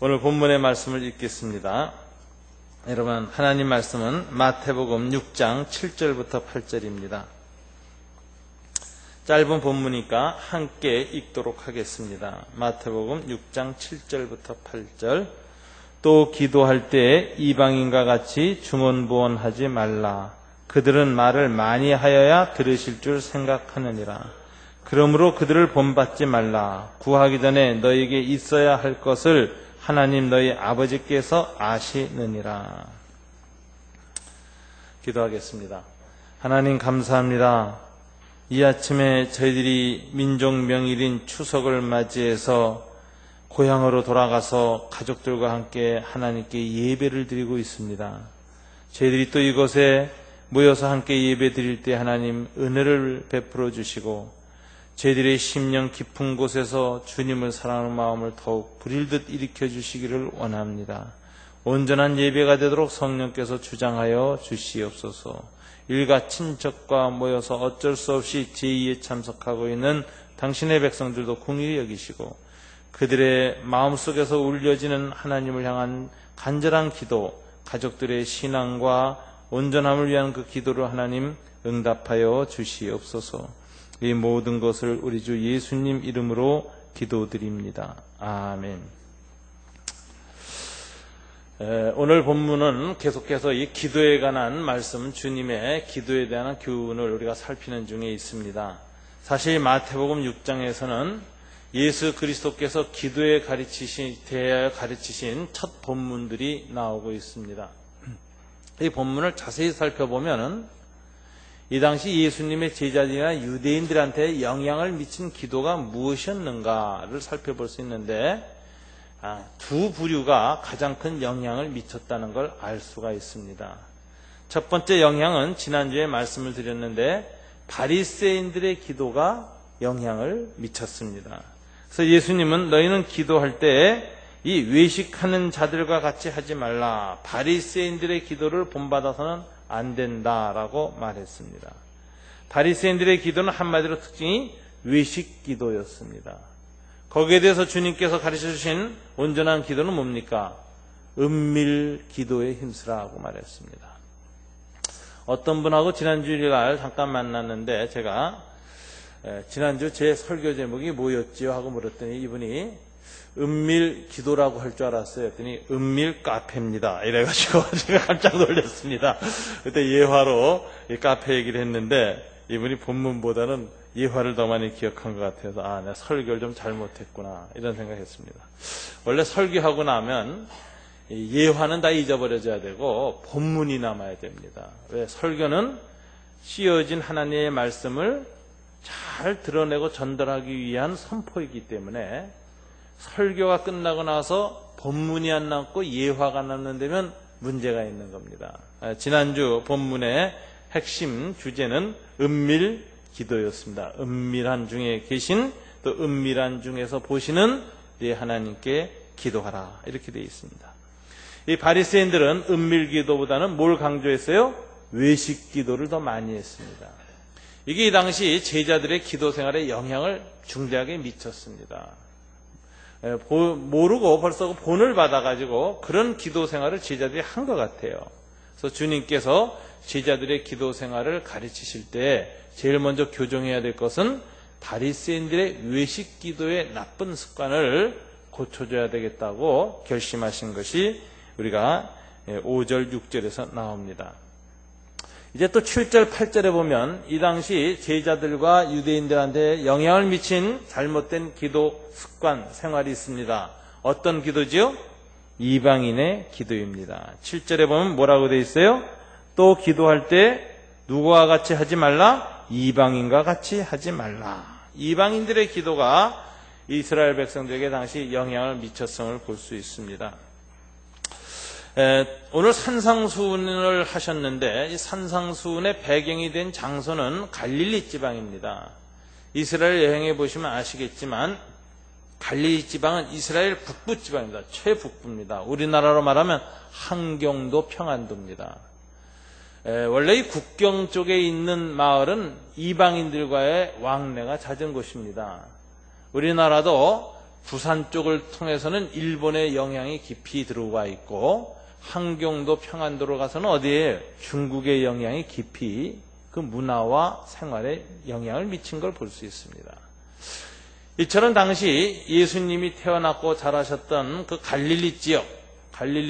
오늘 본문의 말씀을 읽겠습니다. 여러분, 하나님 말씀은 마태복음 6장 7절부터 8절입니다. 짧은 본문이니까 함께 읽도록 하겠습니다. 마태복음 6장 7절부터 8절. 또 기도할 때 이방인과 같이 중언부언하지 말라. 그들은 말을 많이 하여야 들으실 줄 생각하느니라. 그러므로 그들을 본받지 말라. 구하기 전에 너에게 있어야 할 것을 하나님 너희 아버지께서 아시느니라. 기도하겠습니다. 하나님 감사합니다. 이 아침에 저희들이 민족명일인 추석을 맞이해서 고향으로 돌아가서 가족들과 함께 하나님께 예배를 드리고 있습니다. 저희들이 또 이곳에 모여서 함께 예배 드릴 때 하나님 은혜를 베풀어 주시고 저희들의 심령 깊은 곳에서 주님을 사랑하는 마음을 더욱 불일듯 일으켜 주시기를 원합니다. 온전한 예배가 되도록 성령께서 주장하여 주시옵소서. 일가 친척과 모여서 어쩔 수 없이 제2에 참석하고 있는 당신의 백성들도 긍휼히 여기시고 그들의 마음속에서 울려지는 하나님을 향한 간절한 기도, 가족들의 신앙과 온전함을 위한 그 기도를 하나님 응답하여 주시옵소서. 이 모든 것을 우리 주 예수님 이름으로 기도드립니다. 아멘. 오늘 본문은 계속해서 이 기도에 관한 말씀, 주님의 기도에 대한 교훈을 우리가 살피는 중에 있습니다. 사실 마태복음 6장에서는 예수 그리스도께서 기도에 대하여 가르치신 첫 본문들이 나오고 있습니다. 이 본문을 자세히 살펴보면은 이 당시 예수님의 제자들이나 유대인들한테 영향을 미친 기도가 무엇이었는가를 살펴볼 수 있는데 두 부류가 가장 큰 영향을 미쳤다는 걸 알 수가 있습니다. 첫 번째 영향은 지난주에 말씀을 드렸는데 바리새인들의 기도가 영향을 미쳤습니다. 그래서 예수님은 너희는 기도할 때 이 외식하는 자들과 같이 하지 말라. 바리새인들의 기도를 본받아서는 안 된다라고 말했습니다. 바리새인들의 기도는 한마디로 특징이 외식 기도였습니다. 거기에 대해서 주님께서 가르쳐주신 온전한 기도는 뭡니까? 은밀 기도에 힘쓰라고 말했습니다. 어떤 분하고 지난주일날 잠깐 만났는데 제가 지난주 제 설교 제목이 뭐였지요? 하고 물었더니 이분이 은밀 기도라고 할 줄 알았어요. 했더니 은밀 카페입니다. 이래가지고 제가 깜짝 놀랐습니다. 그때 예화로 이 카페 얘기를 했는데 이분이 본문보다는 예화를 더 많이 기억한 것 같아서 내가 설교를 좀 잘못했구나 이런 생각했습니다. 원래 설교하고 나면 예화는 다 잊어버려져야 되고 본문이 남아야 됩니다. 왜? 설교는 씌어진 하나님의 말씀을 잘 드러내고 전달하기 위한 선포이기 때문에 설교가 끝나고 나서 본문이 안 남고 예화가 남는다면 문제가 있는 겁니다. 지난주 본문의 핵심 주제는 은밀 기도였습니다. 은밀한 중에 계신 또 은밀한 중에서 보시는 네 하나님께 기도하라 이렇게 되어 있습니다. 이 바리새인들은 은밀 기도보다는 뭘 강조했어요? 외식 기도를 더 많이 했습니다. 이게 이 당시 제자들의 기도 생활에 영향을 중대하게 미쳤습니다. 모르고 벌써 본을 받아가지고 그런 기도 생활을 제자들이 한 것 같아요. 그래서 주님께서 제자들의 기도 생활을 가르치실 때 제일 먼저 교정해야 될 것은 바리새인들의 외식 기도의 나쁜 습관을 고쳐줘야 되겠다고 결심하신 것이 우리가 5절, 6절에서 나옵니다. 이제 또 7절, 8절에 보면 이 당시 제자들과 유대인들한테 영향을 미친 잘못된 기도 습관, 생활이 있습니다. 어떤 기도지요? 이방인의 기도입니다. 7절에 보면 뭐라고 되어 있어요? 또 기도할 때 누구와 같이 하지 말라? 이방인과 같이 하지 말라. 이방인들의 기도가 이스라엘 백성들에게 당시 영향을 미쳤음을 볼 수 있습니다. 오늘 산상수훈을 하셨는데 이 산상수훈의 배경이 된 장소는 갈릴리 지방입니다. 이스라엘 여행해 보시면 아시겠지만 갈릴리 지방은 이스라엘 북부 지방입니다. 최북부입니다. 우리나라로 말하면 한경도 평안도입니다. 원래 이 국경 쪽에 있는 마을은 이방인들과의 왕래가 잦은 곳입니다. 우리나라도 부산 쪽을 통해서는 일본의 영향이 깊이 들어와 있고, 함경도 평안도로 가서는 어디에 중국의 영향이 깊이 그 문화와 생활에 영향을 미친 걸 볼 수 있습니다. 이처럼 당시 예수님이 태어났고 자라셨던 그 갈릴리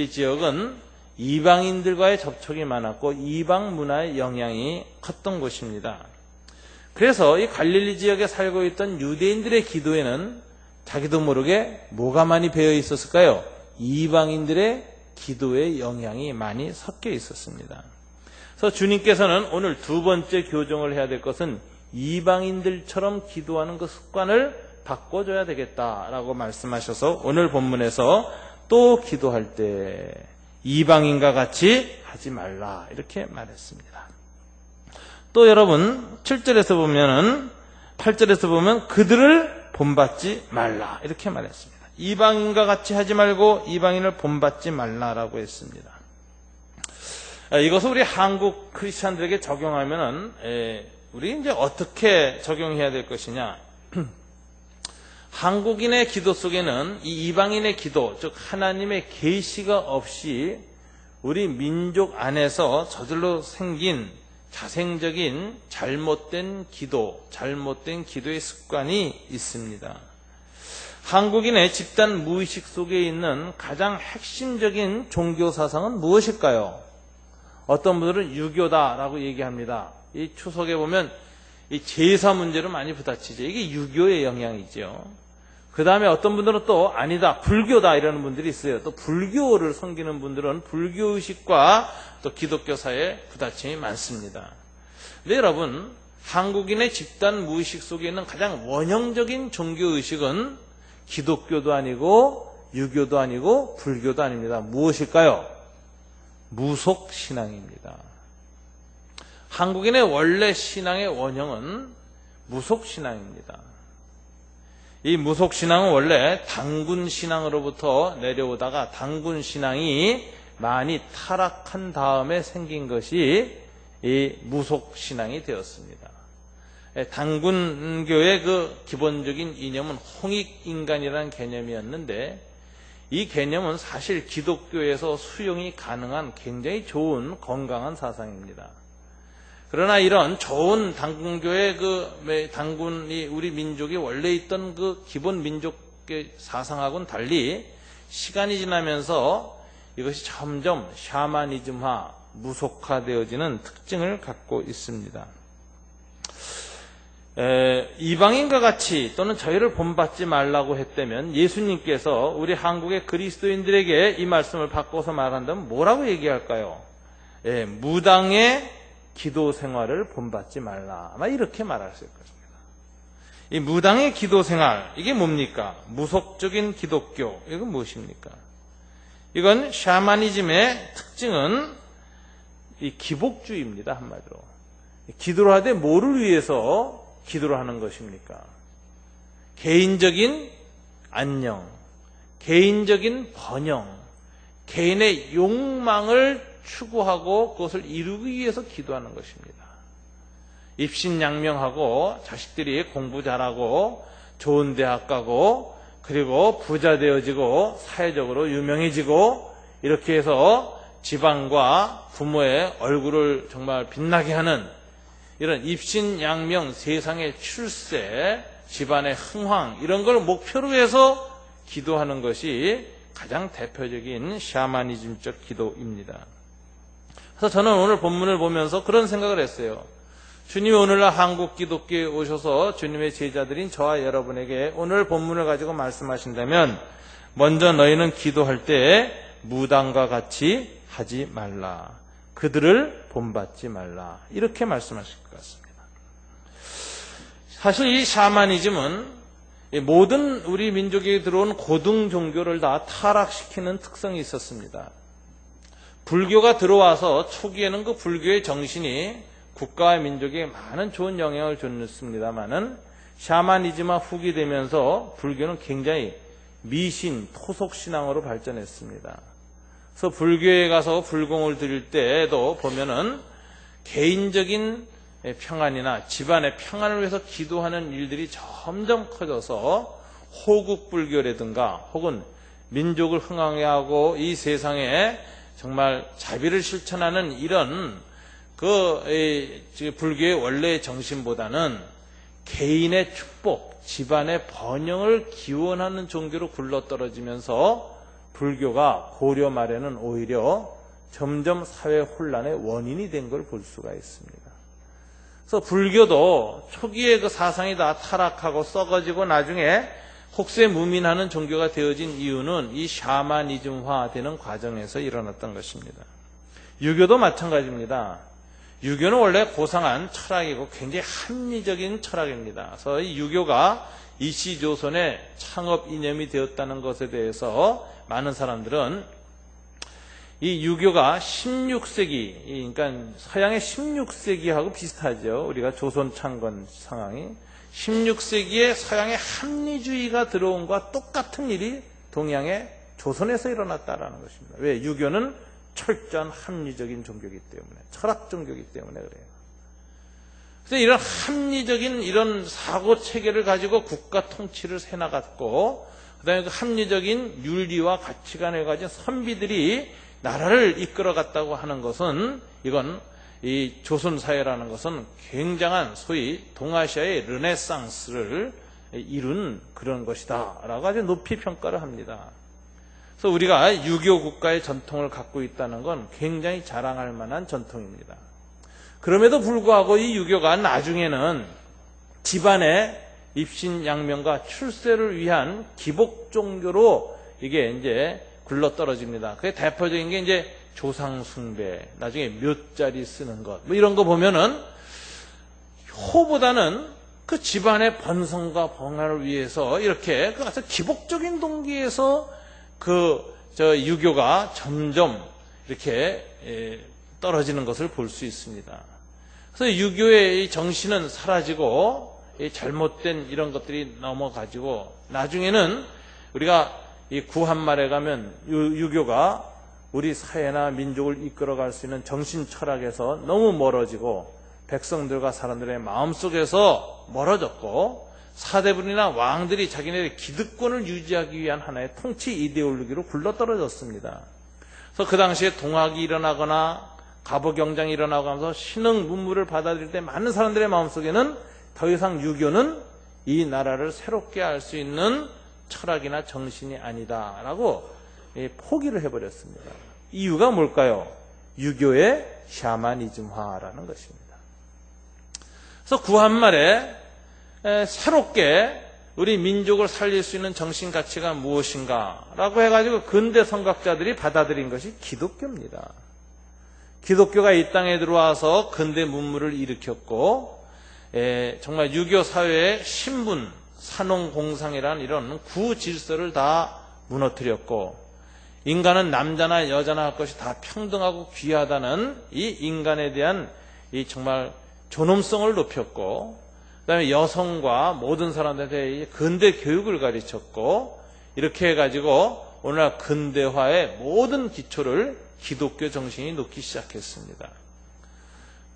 지역은 이방인들과의 접촉이 많았고 이방 문화의 영향이 컸던 곳입니다. 그래서 이 갈릴리 지역에 살고 있던 유대인들의 기도에는 자기도 모르게 뭐가 많이 배어 있었을까요? 이방인들의 기도의 영향이 많이 섞여 있었습니다. 그래서 주님께서는 오늘 두 번째 교정을 해야 될 것은 이방인들처럼 기도하는 그 습관을 바꿔줘야 되겠다라고 말씀하셔서 오늘 본문에서 또 기도할 때 이방인과 같이 하지 말라 이렇게 말했습니다. 또 여러분 8절에서 보면 그들을 본받지 말라 이렇게 말했습니다. 이방인과 같이 하지 말고 이방인을 본받지 말라라고 했습니다. 이것을 우리 한국 크리스찬들에게 적용하면은 우리 이제 어떻게 적용해야 될 것이냐? 한국인의 기도 속에는 이 이방인의 기도, 즉 하나님의 계시가 없이 우리 민족 안에서 저절로 생긴 자생적인 잘못된 기도의 습관이 있습니다. 한국인의 집단 무의식 속에 있는 가장 핵심적인 종교 사상은 무엇일까요? 어떤 분들은 유교다라고 얘기합니다. 이 추석에 보면 이 제사 문제로 많이 부딪히죠. 이게 유교의 영향이죠. 그 다음에 어떤 분들은 또 아니다, 불교다 이러는 분들이 있어요. 또 불교를 섬기는 분들은 불교의식과 또 기독교사의 부딪힘이 많습니다. 근데 여러분, 한국인의 집단 무의식 속에 있는 가장 원형적인 종교의식은 기독교도 아니고 유교도 아니고 불교도 아닙니다. 무엇일까요? 무속신앙입니다. 한국인의 원래 신앙의 원형은 무속신앙입니다. 이 무속신앙은 원래 단군신앙으로부터 내려오다가 단군신앙이 많이 타락한 다음에 생긴 것이 이 무속신앙이 되었습니다. 단군교의 그 기본적인 이념은 홍익인간이라는 개념이었는데 이 개념은 사실 기독교에서 수용이 가능한 굉장히 좋은 건강한 사상입니다. 그러나 이런 좋은 단군교의 단군이 우리 민족이 원래 있던 그 기본 민족의 사상하고는 달리 시간이 지나면서 이것이 점점 샤머니즘화, 무속화되어지는 특징을 갖고 있습니다. 이방인과 같이 또는 저희를 본받지 말라고 했다면 예수님께서 우리 한국의 그리스도인들에게 이 말씀을 바꿔서 말한다면 뭐라고 얘기할까요? 무당의 기도 생활을 본받지 말라. 아마 이렇게 말하실 것입니다. 이 무당의 기도 생활, 이게 뭡니까? 무속적인 기독교, 이건 무엇입니까? 이건 샤머니즘의 특징은 이 기복주의입니다. 한마디로. 기도를 하되 뭐를 위해서 기도를 하는 것입니까? 개인적인 안녕, 개인적인 번영, 개인의 욕망을 추구하고 그것을 이루기 위해서 기도하는 것입니다. 입신양명하고 자식들이 공부 잘하고 좋은 대학 가고 그리고 부자 되어지고 사회적으로 유명해지고 이렇게 해서 집안과 부모의 얼굴을 정말 빛나게 하는 이런 입신양명, 세상의 출세, 집안의 흥황 이런 걸 목표로 해서 기도하는 것이 가장 대표적인 샤머니즘적 기도입니다. 그래서 저는 오늘 본문을 보면서 그런 생각을 했어요. 주님이 오늘날 한국 기독교에 오셔서 주님의 제자들인 저와 여러분에게 오늘 본문을 가지고 말씀하신다면 먼저 너희는 기도할 때 무당과 같이 하지 말라. 그들을 본받지 말라. 이렇게 말씀하실 것 같습니다. 사실 이 샤머니즘은 모든 우리 민족에 들어온 고등 종교를 다 타락시키는 특성이 있었습니다. 불교가 들어와서 초기에는 그 불교의 정신이 국가와 민족에 많은 좋은 영향을 줬습니다만은 샤머니즘화 후기 되면서 불교는 굉장히 미신, 토속신앙으로 발전했습니다. 그래서 불교에 가서 불공을 드릴 때에도 보면은 개인적인 평안이나 집안의 평안을 위해서 기도하는 일들이 점점 커져서 호국불교라든가 혹은 민족을 흥황해하고 이 세상에 정말 자비를 실천하는 이런 불교의 원래의 정신보다는 개인의 축복, 집안의 번영을 기원하는 종교로 굴러떨어지면서 불교가 고려 말에는 오히려 점점 사회 혼란의 원인이 된 걸 볼 수가 있습니다. 그래서 불교도 초기에 그 사상이 다 타락하고 썩어지고 나중에 혹세무민하는 종교가 되어진 이유는 이 샤머니즘화되는 과정에서 일어났던 것입니다. 유교도 마찬가지입니다. 유교는 원래 고상한 철학이고 굉장히 합리적인 철학입니다. 그래서 이 유교가 이시조선의 창업 이념이 되었다는 것에 대해서 많은 사람들은 이 유교가 16세기, 그러니까 서양의 16세기하고 비슷하죠. 우리가 조선 창건 상황이 16세기에 서양의 합리주의가 들어온 것과 똑같은 일이 동양의 조선에서 일어났다라는 것입니다. 왜? 유교는 철저한 합리적인 종교이기 때문에, 철학 종교이기 때문에 그래요. 그래서 이런 합리적인 이런 사고 체계를 가지고 국가 통치를 해나갔고, 그다음에 그 합리적인 윤리와 가치관을 가진 선비들이 나라를 이끌어갔다고 하는 것은, 이건 이 조선 사회라는 것은 굉장한 소위 동아시아의 르네상스를 이룬 그런 것이다라고 아주 높이 평가를 합니다. 그래서 우리가 유교 국가의 전통을 갖고 있다는 건 굉장히 자랑할 만한 전통입니다. 그럼에도 불구하고 이 유교가 나중에는 집안의 입신양명과 출세를 위한 기복 종교로 이게 이제 굴러떨어집니다. 그게 대표적인 게 이제 조상숭배, 나중에 묘자리 쓰는 것, 뭐 이런 거 보면은 호보다는 그 집안의 번성과 번화를 위해서 이렇게 그 아주 기복적인 동기에서 유교가 점점 이렇게 떨어지는 것을 볼 수 있습니다. 그래서 유교의 이 정신은 사라지고 잘못된 이런 것들이 넘어가지고 나중에는 우리가 이 구한말에 가면 유교가 우리 사회나 민족을 이끌어갈 수 있는 정신 철학에서 너무 멀어지고 백성들과 사람들의 마음속에서 멀어졌고 사대부리나 왕들이 자기네의 기득권을 유지하기 위한 하나의 통치 이데올로기로 굴러떨어졌습니다. 그래서 그 당시에 동학이 일어나거나 갑오경장이 일어나가면서 신흥 문물을 받아들일 때 많은 사람들의 마음속에는 더 이상 유교는 이 나라를 새롭게 할 수 있는 철학이나 정신이 아니다라고 포기를 해버렸습니다. 이유가 뭘까요? 유교의 샤머니즘화라는 것입니다. 그래서 구한말에 새롭게 우리 민족을 살릴 수 있는 정신 가치가 무엇인가라고 해가지고 근대 선각자들이 받아들인 것이 기독교입니다. 기독교가 이 땅에 들어와서 근대 문물을 일으켰고 정말 유교 사회의 신분, 산업공상이라는 이런 구질서를 다 무너뜨렸고 인간은 남자나 여자나 할 것이 다 평등하고 귀하다는 이 인간에 대한 이 정말 존엄성을 높였고 그다음에 여성과 모든 사람들한테 근대 교육을 가르쳤고 이렇게 해가지고 오늘날 근대화의 모든 기초를 기독교 정신이 놓기 시작했습니다.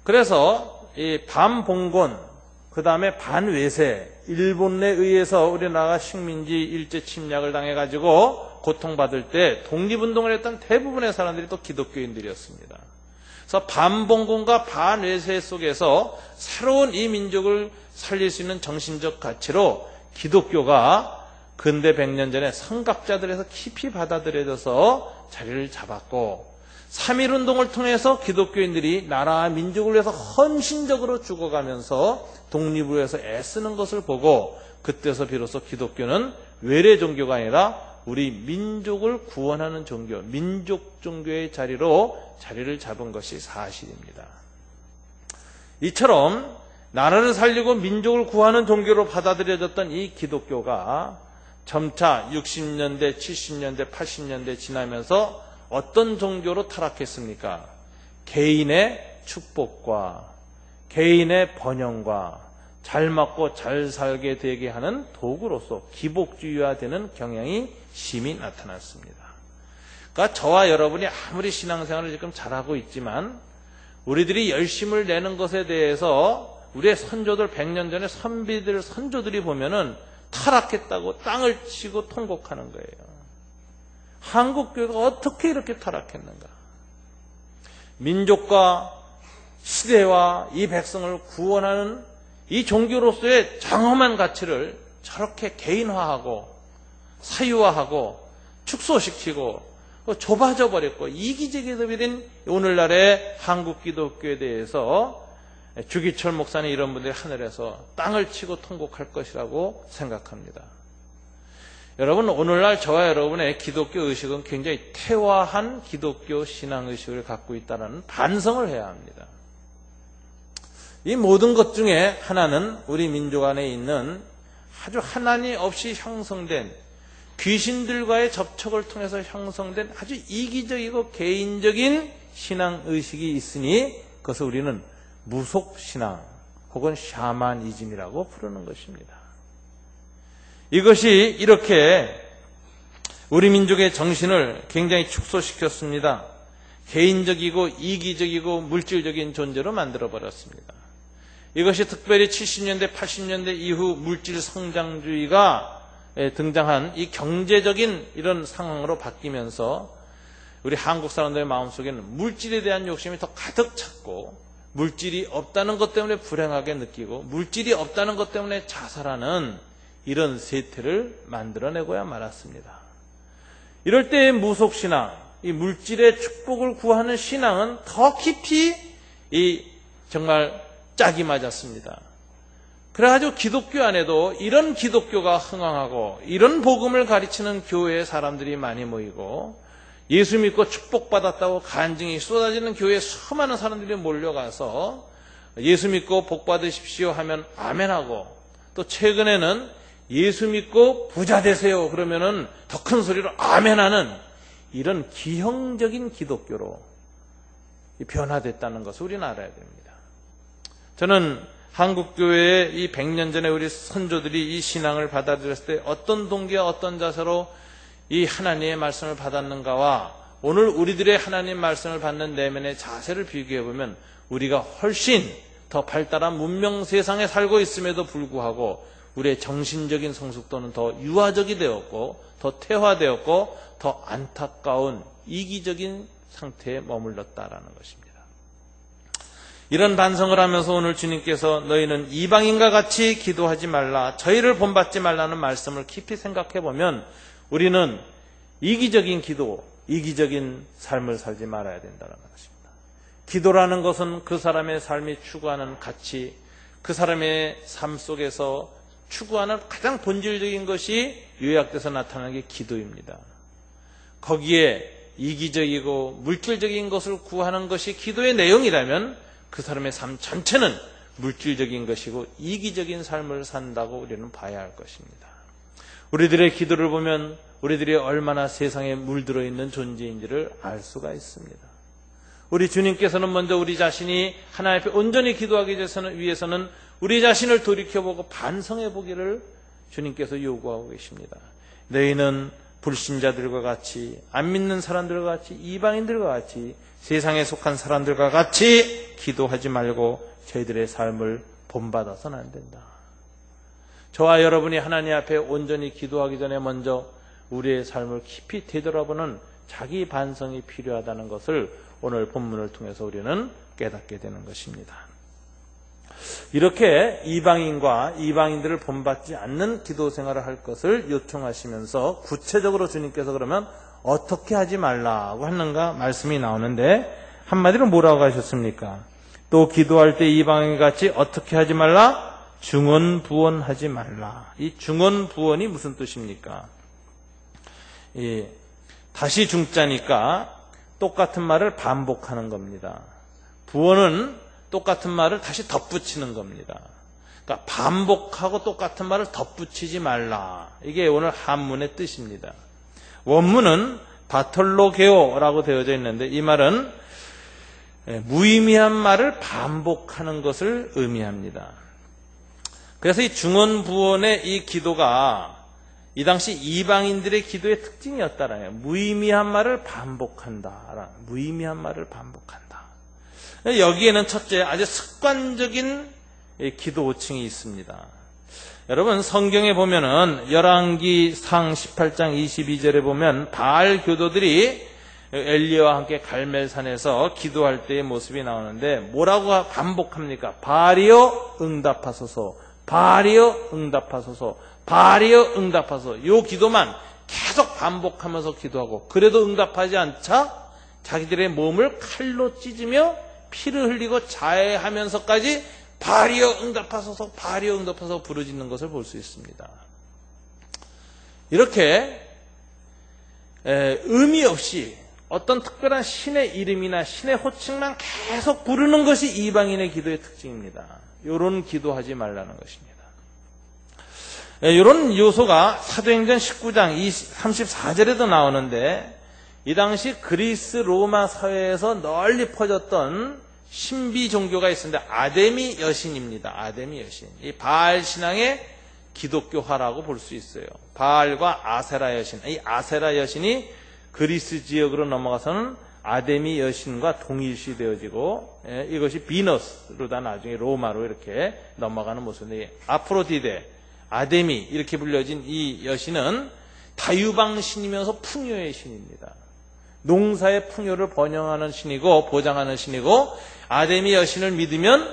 그래서 이 반봉건 그 다음에 반외세, 일본에 의해서 우리나라가 식민지 일제 침략을 당해가지고 고통받을 때 독립운동을 했던 대부분의 사람들이 또 기독교인들이었습니다. 그래서 반봉건과 반외세 속에서 새로운 이 민족을 살릴 수 있는 정신적 가치로 기독교가 근대 100년 전에 선각자들에서 깊이 받아들여져서 자리를 잡았고 3.1운동을 통해서 기독교인들이 나라와 민족을 위해서 헌신적으로 죽어가면서 독립을 위해서 애쓰는 것을 보고 그때서 비로소 기독교는 외래 종교가 아니라 우리 민족을 구원하는 종교, 민족 종교의 자리를 잡은 것이 사실입니다. 이처럼 나라를 살리고 민족을 구하는 종교로 받아들여졌던 이 기독교가 점차 60년대, 70년대, 80년대 지나면서 어떤 종교로 타락했습니까? 개인의 축복과 개인의 번영과 잘 먹고 잘 살게 되게 하는 도구로서 기복주의화되는 경향이 심히 나타났습니다. 그러니까 저와 여러분이 아무리 신앙생활을 지금 잘하고 있지만 우리들이 열심을 내는 것에 대해서 우리의 선조들 100년 전에 선비들, 선조들이 보면은 타락했다고 땅을 치고 통곡하는 거예요. 한국교회가 어떻게 이렇게 타락했는가? 민족과 시대와 이 백성을 구원하는 이 종교로서의 장엄한 가치를 저렇게 개인화하고 사유화하고 축소시키고 좁아져 버렸고 이기적이 된 오늘날의 한국 기독교에 대해서 주기철 목사님 이런 분들이 하늘에서 땅을 치고 통곡할 것이라고 생각합니다. 여러분, 오늘날 저와 여러분의 기독교 의식은 굉장히 태화한 기독교 신앙의식을 갖고 있다는 반성을 해야 합니다. 이 모든 것 중에 하나는 우리 민족 안에 있는 아주 하나님 없이 형성된 귀신들과의 접촉을 통해서 형성된 아주 이기적이고 개인적인 신앙의식이 있으니 그것을 우리는 무속신앙 혹은 샤머니즘이라고 부르는 것입니다. 이것이 이렇게 우리 민족의 정신을 굉장히 축소시켰습니다. 개인적이고 이기적이고 물질적인 존재로 만들어버렸습니다. 이것이 특별히 70년대, 80년대 이후 물질 성장주의가 등장한 이 경제적인 이런 상황으로 바뀌면서 우리 한국 사람들의 마음속에는 물질에 대한 욕심이 더 가득 찼고 물질이 없다는 것 때문에 불행하게 느끼고 물질이 없다는 것 때문에 자살하는 이런 세태를 만들어내고야 말았습니다. 이럴 때의 무속신앙, 이 물질의 축복을 구하는 신앙은 더 깊이 정말 짝이 맞았습니다. 그래가지고 기독교 안에도 이런 기독교가 흥황하고 이런 복음을 가르치는 교회에 사람들이 많이 모이고 예수 믿고 축복받았다고 간증이 쏟아지는 교회에 수많은 사람들이 몰려가서 예수 믿고 복 받으십시오 하면 아멘하고 또 최근에는 예수 믿고 부자 되세요 그러면은 더 큰 소리로 아멘하는 이런 기형적인 기독교로 변화됐다는 것을 우리는 알아야 됩니다. 저는 한국교회의 이 100년 전에 우리 선조들이 이 신앙을 받아들였을 때 어떤 동기와 어떤 자세로 이 하나님의 말씀을 받았는가와 오늘 우리들의 하나님 말씀을 받는 내면의 자세를 비교해보면 우리가 훨씬 더 발달한 문명 세상에 살고 있음에도 불구하고 우리의 정신적인 성숙도는 더 유아적이 되었고 더 퇴화되었고 더 안타까운 이기적인 상태에 머물렀다라는 것입니다. 이런 반성을 하면서 오늘 주님께서 너희는 이방인과 같이 기도하지 말라, 저희를 본받지 말라는 말씀을 깊이 생각해 보면 우리는 이기적인 기도, 이기적인 삶을 살지 말아야 된다는 것입니다. 기도라는 것은 그 사람의 삶이 추구하는 가치, 그 사람의 삶 속에서 추구하는 가장 본질적인 것이 요약돼서 나타나는 게 기도입니다. 거기에 이기적이고 물질적인 것을 구하는 것이 기도의 내용이라면 그 사람의 삶 전체는 물질적인 것이고 이기적인 삶을 산다고 우리는 봐야 할 것입니다. 우리들의 기도를 보면 우리들이 얼마나 세상에 물들어 있는 존재인지를 알 수가 있습니다. 우리 주님께서는 먼저 우리 자신이 하나님 앞에 온전히 기도하기 위해서는 우리 자신을 돌이켜보고 반성해보기를 주님께서 요구하고 계십니다. 너희는 불신자들과 같이, 안 믿는 사람들과 같이, 이방인들과 같이, 세상에 속한 사람들과 같이 기도하지 말고 저희들의 삶을 본받아서는 안 된다. 저와 여러분이 하나님 앞에 온전히 기도하기 전에 먼저 우리의 삶을 깊이 되돌아보는 자기 반성이 필요하다는 것을 오늘 본문을 통해서 우리는 깨닫게 되는 것입니다. 이렇게 이방인과 이방인들을 본받지 않는 기도 생활을 할 것을 요청하시면서 구체적으로 주님께서 그러면 어떻게 하지 말라고 하는가 말씀이 나오는데 한마디로 뭐라고 하셨습니까? 또 기도할 때 이방인같이 어떻게 하지 말라? 중언부언하지 말라. 이 중언부언이 무슨 뜻입니까? 다시 중자니까 똑같은 말을 반복하는 겁니다. 부언은 똑같은 말을 다시 덧붙이는 겁니다. 그러니까 반복하고 똑같은 말을 덧붙이지 말라. 이게 오늘 한문의 뜻입니다. 원문은 바톨로게오라고 되어져 있는데 이 말은 무의미한 말을 반복하는 것을 의미합니다. 그래서 이 중언부언의 이 기도가 이 당시 이방인들의 기도의 특징이었다라요. 무의미한 말을 반복한다. 무의미한 말을 반복한다. 여기에는 첫째 아주 습관적인 기도 호칭이 있습니다. 여러분 성경에 보면은 열왕기상 18장 22절에 보면 바알 교도들이 엘리야와 함께 갈멜산에서 기도할 때의 모습이 나오는데 뭐라고 반복합니까? 바알이여 응답하소서, 바알이여 응답하소서, 바알이여 응답하소서. 이 기도만 계속 반복하면서 기도하고, 그래도 응답하지 않자 자기들의 몸을 칼로 찢으며 피를 흘리고 자해하면서까지 바알이여 응답하소서, 바알이여 응답하소서 부르짖는 것을 볼 수 있습니다. 이렇게 의미 없이 어떤 특별한 신의 이름이나 신의 호칭만 계속 부르는 것이 이방인의 기도의 특징입니다. 이런 기도하지 말라는 것입니다. 이런 요소가 사도행전 19장 34절에도 나오는데, 이 당시 그리스 로마 사회에서 널리 퍼졌던 신비 종교가 있습니다. 아데미 여신입니다. 아데미 여신. 이 바알 신앙의 기독교화라고 볼 수 있어요. 바알과 아세라 여신. 이 아세라 여신이 그리스 지역으로 넘어가서는 아데미 여신과 동일시 되어지고, 이것이 비너스로다 나중에 로마로 이렇게 넘어가는 모습인데, 아프로디데, 아데미 이렇게 불려진 이 여신은 다유방 신이면서 풍요의 신입니다. 농사의 풍요를 번영하는 신이고 보장하는 신이고, 아데미 여신을 믿으면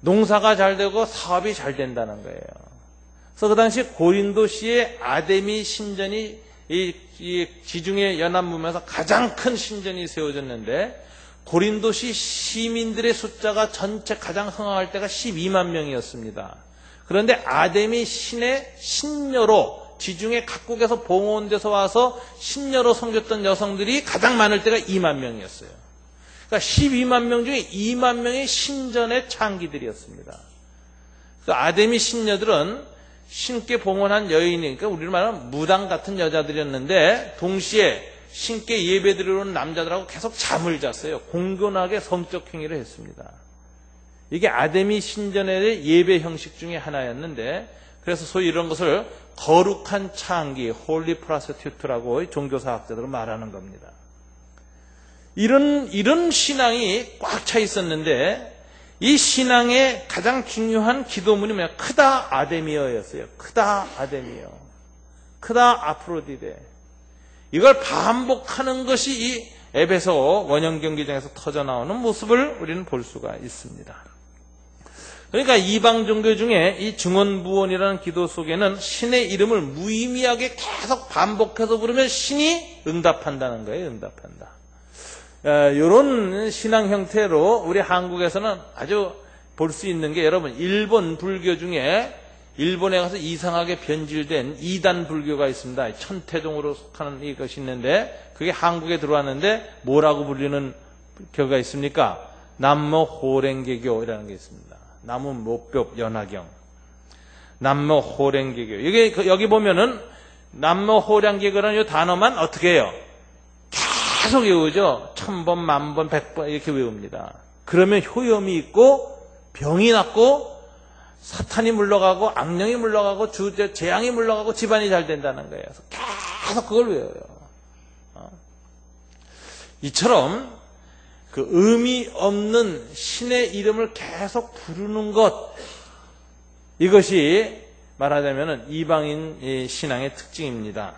농사가 잘 되고 사업이 잘 된다는 거예요. 그래서 그 당시 고린도시의 아데미 신전이 이 지중해 연안부면서 가장 큰 신전이 세워졌는데, 고린도시 시민들의 숫자가 전체 가장 흥황할 때가 12만 명이었습니다. 그런데 아데미 신의 신녀로 지중해 각국에서 봉헌돼서 와서 신녀로 섬겼던 여성들이 가장 많을 때가 2만 명이었어요. 그러니까 12만 명 중에 2만 명이 신전의 창기들이었습니다. 그 아데미 신녀들은 신께 봉헌한 여인이니까 우리로 말하면 무당 같은 여자들이었는데, 동시에 신께 예배드리러 온 남자들하고 계속 잠을 잤어요. 공존하게 성적 행위를 했습니다. 이게 아데미 신전의 예배 형식 중에 하나였는데, 그래서 소위 이런 것을 거룩한 창기, 홀리 프라스티튜트라고 종교사학자들은 말하는 겁니다. 이런 신앙이 꽉 차 있었는데, 이 신앙의 가장 중요한 기도문이 뭐냐? 크다 아데미어였어요. 크다 아데미어, 크다 아프로디데. 이걸 반복하는 것이 이 에베소 원형 경기장에서 터져 나오는 모습을 우리는 볼 수가 있습니다. 그러니까 이방 종교 중에 이 증언부원이라는 기도 속에는 신의 이름을 무의미하게 계속 반복해서 부르면 신이 응답한다는 거예요. 응답한다. 이런 신앙 형태로 우리 한국에서는 아주 볼 수 있는 게, 여러분 일본 불교 중에 일본에 가서 이상하게 변질된 이단 불교가 있습니다. 천태종으로 속하는 이것이 있는데, 그게 한국에 들어왔는데 뭐라고 불리는 교가 있습니까? 남모호랭개교라는 게 있습니다. 나무 목벽 연화경, 남모호랭개교. 이게 여기 보면은 남모호랭개교라는 이 단어만 어떻게 해요? 계속 외우죠. 1000번, 10,000번, 100번 이렇게 외웁니다. 그러면 효염이 있고 병이 낫고 사탄이 물러가고 악령이 물러가고 재앙이 물러가고 집안이 잘 된다는 거예요. 그래서 계속 그걸 외워요. 이처럼 그 의미 없는 신의 이름을 계속 부르는 것, 이것이 말하자면 이방인 신앙의 특징입니다.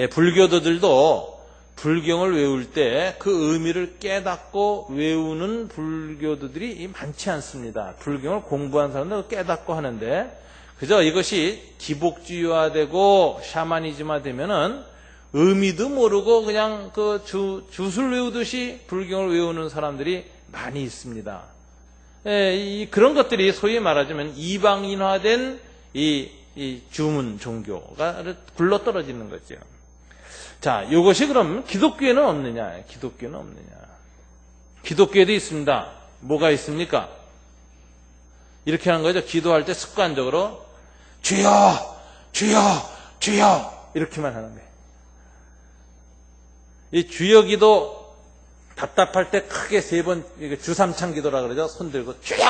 불교도들도 불경을 외울 때 그 의미를 깨닫고 외우는 불교도들이 많지 않습니다. 불경을 공부한 사람들은 깨닫고 하는데, 그저 이것이 기복주의화되고 샤머니즘화되면은 의미도 모르고 그냥 그 주술 외우듯이 불경을 외우는 사람들이 많이 있습니다. 그런 것들이 소위 말하자면 이방인화된 이 주문 종교가 굴러떨어지는 거죠. 자, 이것이 그럼 기독교에는 없느냐? 기독교는 없느냐? 기독교에도 있습니다. 뭐가 있습니까? 이렇게 하는 거죠. 기도할 때 습관적으로 주여, 주여, 주여 이렇게만 하는 거예요. 이 주여 기도 답답할 때 크게 3번, 주삼창 기도라 그러죠. 손 들고 주여,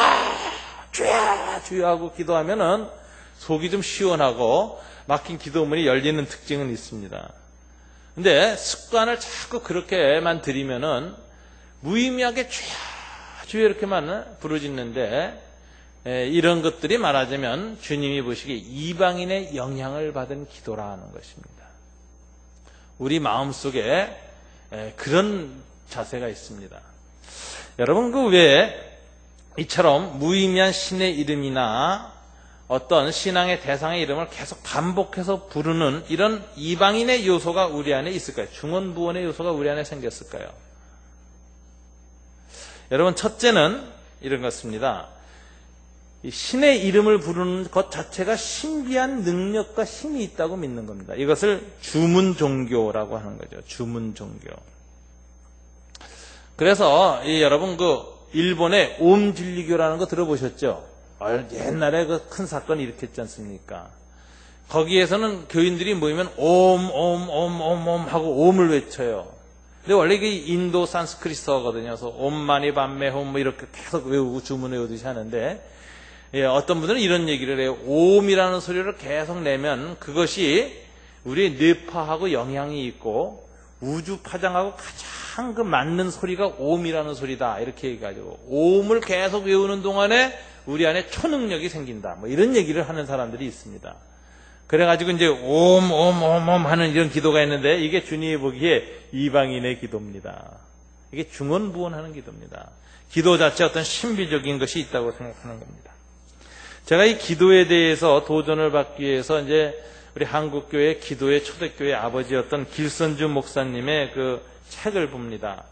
주여, 주여 하고 기도하면은 속이 좀 시원하고 막힌 기도문이 열리는 특징은 있습니다. 근데 습관을 자꾸 그렇게만 들이면은 무의미하게 주여, 주여 이렇게만 부르짖는데, 이런 것들이 말하자면 주님이 보시기에 이방인의 영향을 받은 기도라는 것입니다. 우리 마음속에 그런 자세가 있습니다. 여러분, 그 외에 이처럼 무의미한 신의 이름이나 어떤 신앙의 대상의 이름을 계속 반복해서 부르는 이런 이방인의 요소가 우리 안에 있을까요? 중언부언의 요소가 우리 안에 생겼을까요? 여러분, 첫째는 이런 것입니다. 신의 이름을 부르는 것 자체가 신비한 능력과 힘이 있다고 믿는 겁니다. 이것을 주문 종교라고 하는 거죠. 주문 종교. 그래서 여러분 일본의 옴진리교라는 거 들어보셨죠? 옛날에 그 큰 사건이 일으켰지 않습니까? 거기에서는 교인들이 모이면 옴 하고 옴을 외쳐요. 근데 원래 이게 인도 산스크리트어거든요. 그래서 옴마니 밤메 홈 이렇게 계속 외우고 주문 외우듯이 하는데, 어떤 분들은 이런 얘기를 해요. 옴이라는 소리를 계속 내면 그것이 우리의 뇌파하고 영향이 있고 우주 파장하고 가장 그 맞는 소리가 옴이라는 소리다. 이렇게 얘기하죠. 옴을 계속 외우는 동안에 우리 안에 초능력이 생긴다. 뭐 이런 얘기를 하는 사람들이 있습니다. 그래가지고 이제 옴 하는 이런 기도가 있는데 이게 주님이 보기에 이방인의 기도입니다. 이게 중언부언하는 기도입니다. 기도 자체에 어떤 신비적인 것이 있다고 생각하는 겁니다. 제가 이 기도에 대해서 도전을 받기 위해서 이제 우리 한국교회 기도의 초대교회 아버지였던 길선주 목사님의 그 책을 봅니다.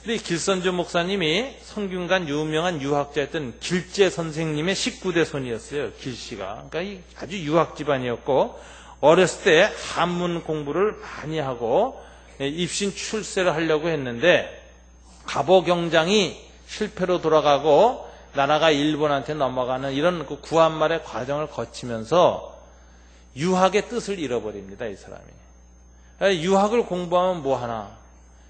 근데 이 길선주 목사님이 성균관 유명한 유학자였던 길재 선생님의 19대 손이었어요. 길씨가. 그러니까 아주 유학 집안이었고 어렸을 때 한문 공부를 많이 하고 입신 출세를 하려고 했는데 갑오경장이 실패로 돌아가고 나라가 일본한테 넘어가는 이런 그 구한말의 과정을 거치면서 유학의 뜻을 잃어버립니다. 이 사람이. 유학을 공부하면 뭐하나.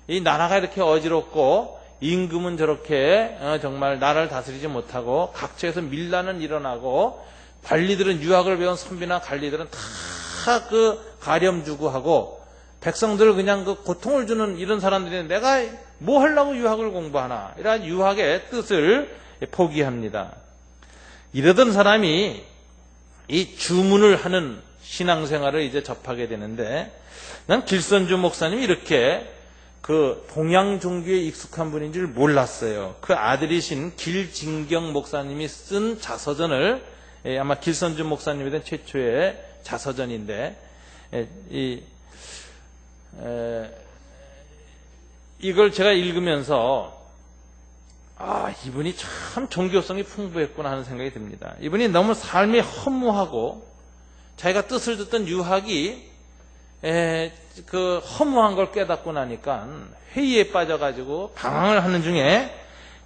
이 나라가 이렇게 어지럽고 임금은 저렇게 정말 나라를 다스리지 못하고 각처에서 밀란은 일어나고 관리들은 유학을 배운 선비나 관리들은 다 그 가렴 주고 하고 백성들을 그냥 그 고통을 주는 이런 사람들이 내가 뭐 하려고 유학을 공부하나. 이러한 유학의 뜻을 포기합니다. 이러던 사람이 이 주문을 하는 신앙생활을 이제 접하게 되는데, 난 길선주 목사님이 이렇게 그 동양 종교에 익숙한 분인 줄 몰랐어요. 그 아들이신 길진경 목사님이 쓴 자서전을, 아마 길선주 목사님에 대한 최초의 자서전인데, 이걸 제가 읽으면서 이분이 참 종교성이 풍부했구나 하는 생각이 듭니다. 이분이 너무 삶이 허무하고 자기가 뜻을 듣던 유학이 그 허무한 걸 깨닫고 나니까 회의에 빠져가지고 방황을 하는 중에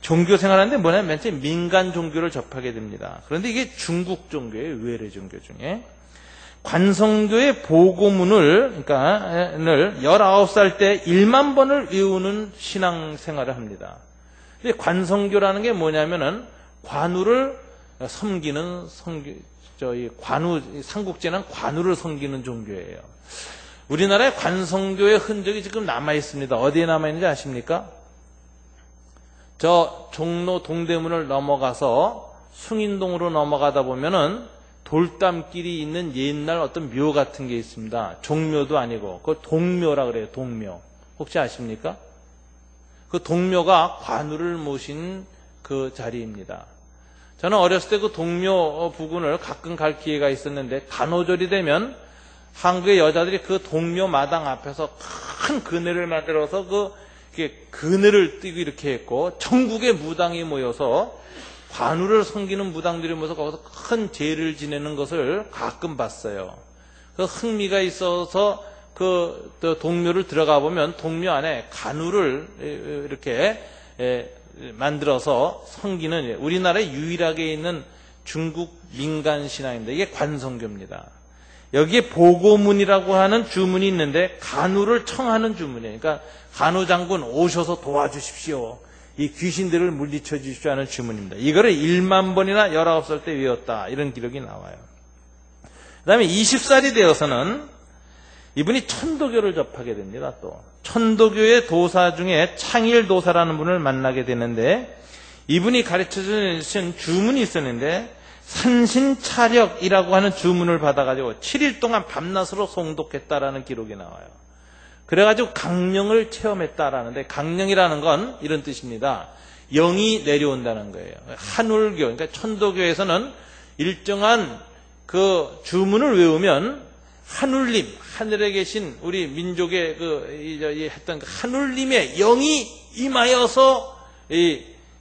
종교 생활하는데 뭐냐면 맨 처음 민간 종교를 접하게 됩니다. 그런데 이게 중국 종교예요. 외래 종교 중에. 관성교의 보고문을, 그러니까 19살 때 1만 번을 외우는 신앙생활을 합니다. 근데 관성교라는 게 뭐냐면은 관우를 섬기는 삼국지는 관우를 섬기는 종교예요. 우리나라의 관성교의 흔적이 지금 남아 있습니다. 어디에 남아 있는지 아십니까? 저 종로 동대문을 넘어가서 숭인동으로 넘어가다 보면은 돌담길이 있는 옛날 어떤 묘 같은 게 있습니다. 종묘도 아니고 그걸 동묘라 그래요. 동묘. 혹시 아십니까? 그 동묘가 관우를 모신 그 자리입니다. 저는 어렸을 때 그 동묘 부근을 가끔 갈 기회가 있었는데 간오절이 되면 한국의 여자들이 그 동묘 마당 앞에서 큰 그네를 만들어서 그네를 띄고 이렇게 했고 전국의 무당이 모여서 관우를 섬기는 무당들이 모여서 거기서 큰 제를 지내는 것을 가끔 봤어요. 그 흥미가 있어서 그 동묘를 들어가 보면 동묘 안에 관우를 이렇게 만들어서 섬기는 우리나라에 유일하게 있는 중국 민간 신앙입니다. 이게 관성교입니다. 여기에 보고문이라고 하는 주문이 있는데 간우를 청하는 주문이에요. 그러니까 간우 장군 오셔서 도와주십시오. 이 귀신들을 물리쳐 주십시오 하는 주문입니다. 이거를 1만 번이나 19살 때 외웠다. 이런 기록이 나와요. 그 다음에 20살이 되어서는 이분이 천도교를 접하게 됩니다. 또 천도교의 도사 중에 창일도사라는 분을 만나게 되는데 이분이 가르쳐주신 주문이 있었는데 산신차력이라고 하는 주문을 받아가지고 7일 동안 밤낮으로 송독했다라는 기록이 나와요. 그래가지고 강령을 체험했다라는데, 강령이라는 건 이런 뜻입니다. 영이 내려온다는 거예요. 한울교, 그러니까 천도교에서는 일정한 그 주문을 외우면 한울림, 하늘에 계신 우리 민족의 했던 한울림의 영이 임하여서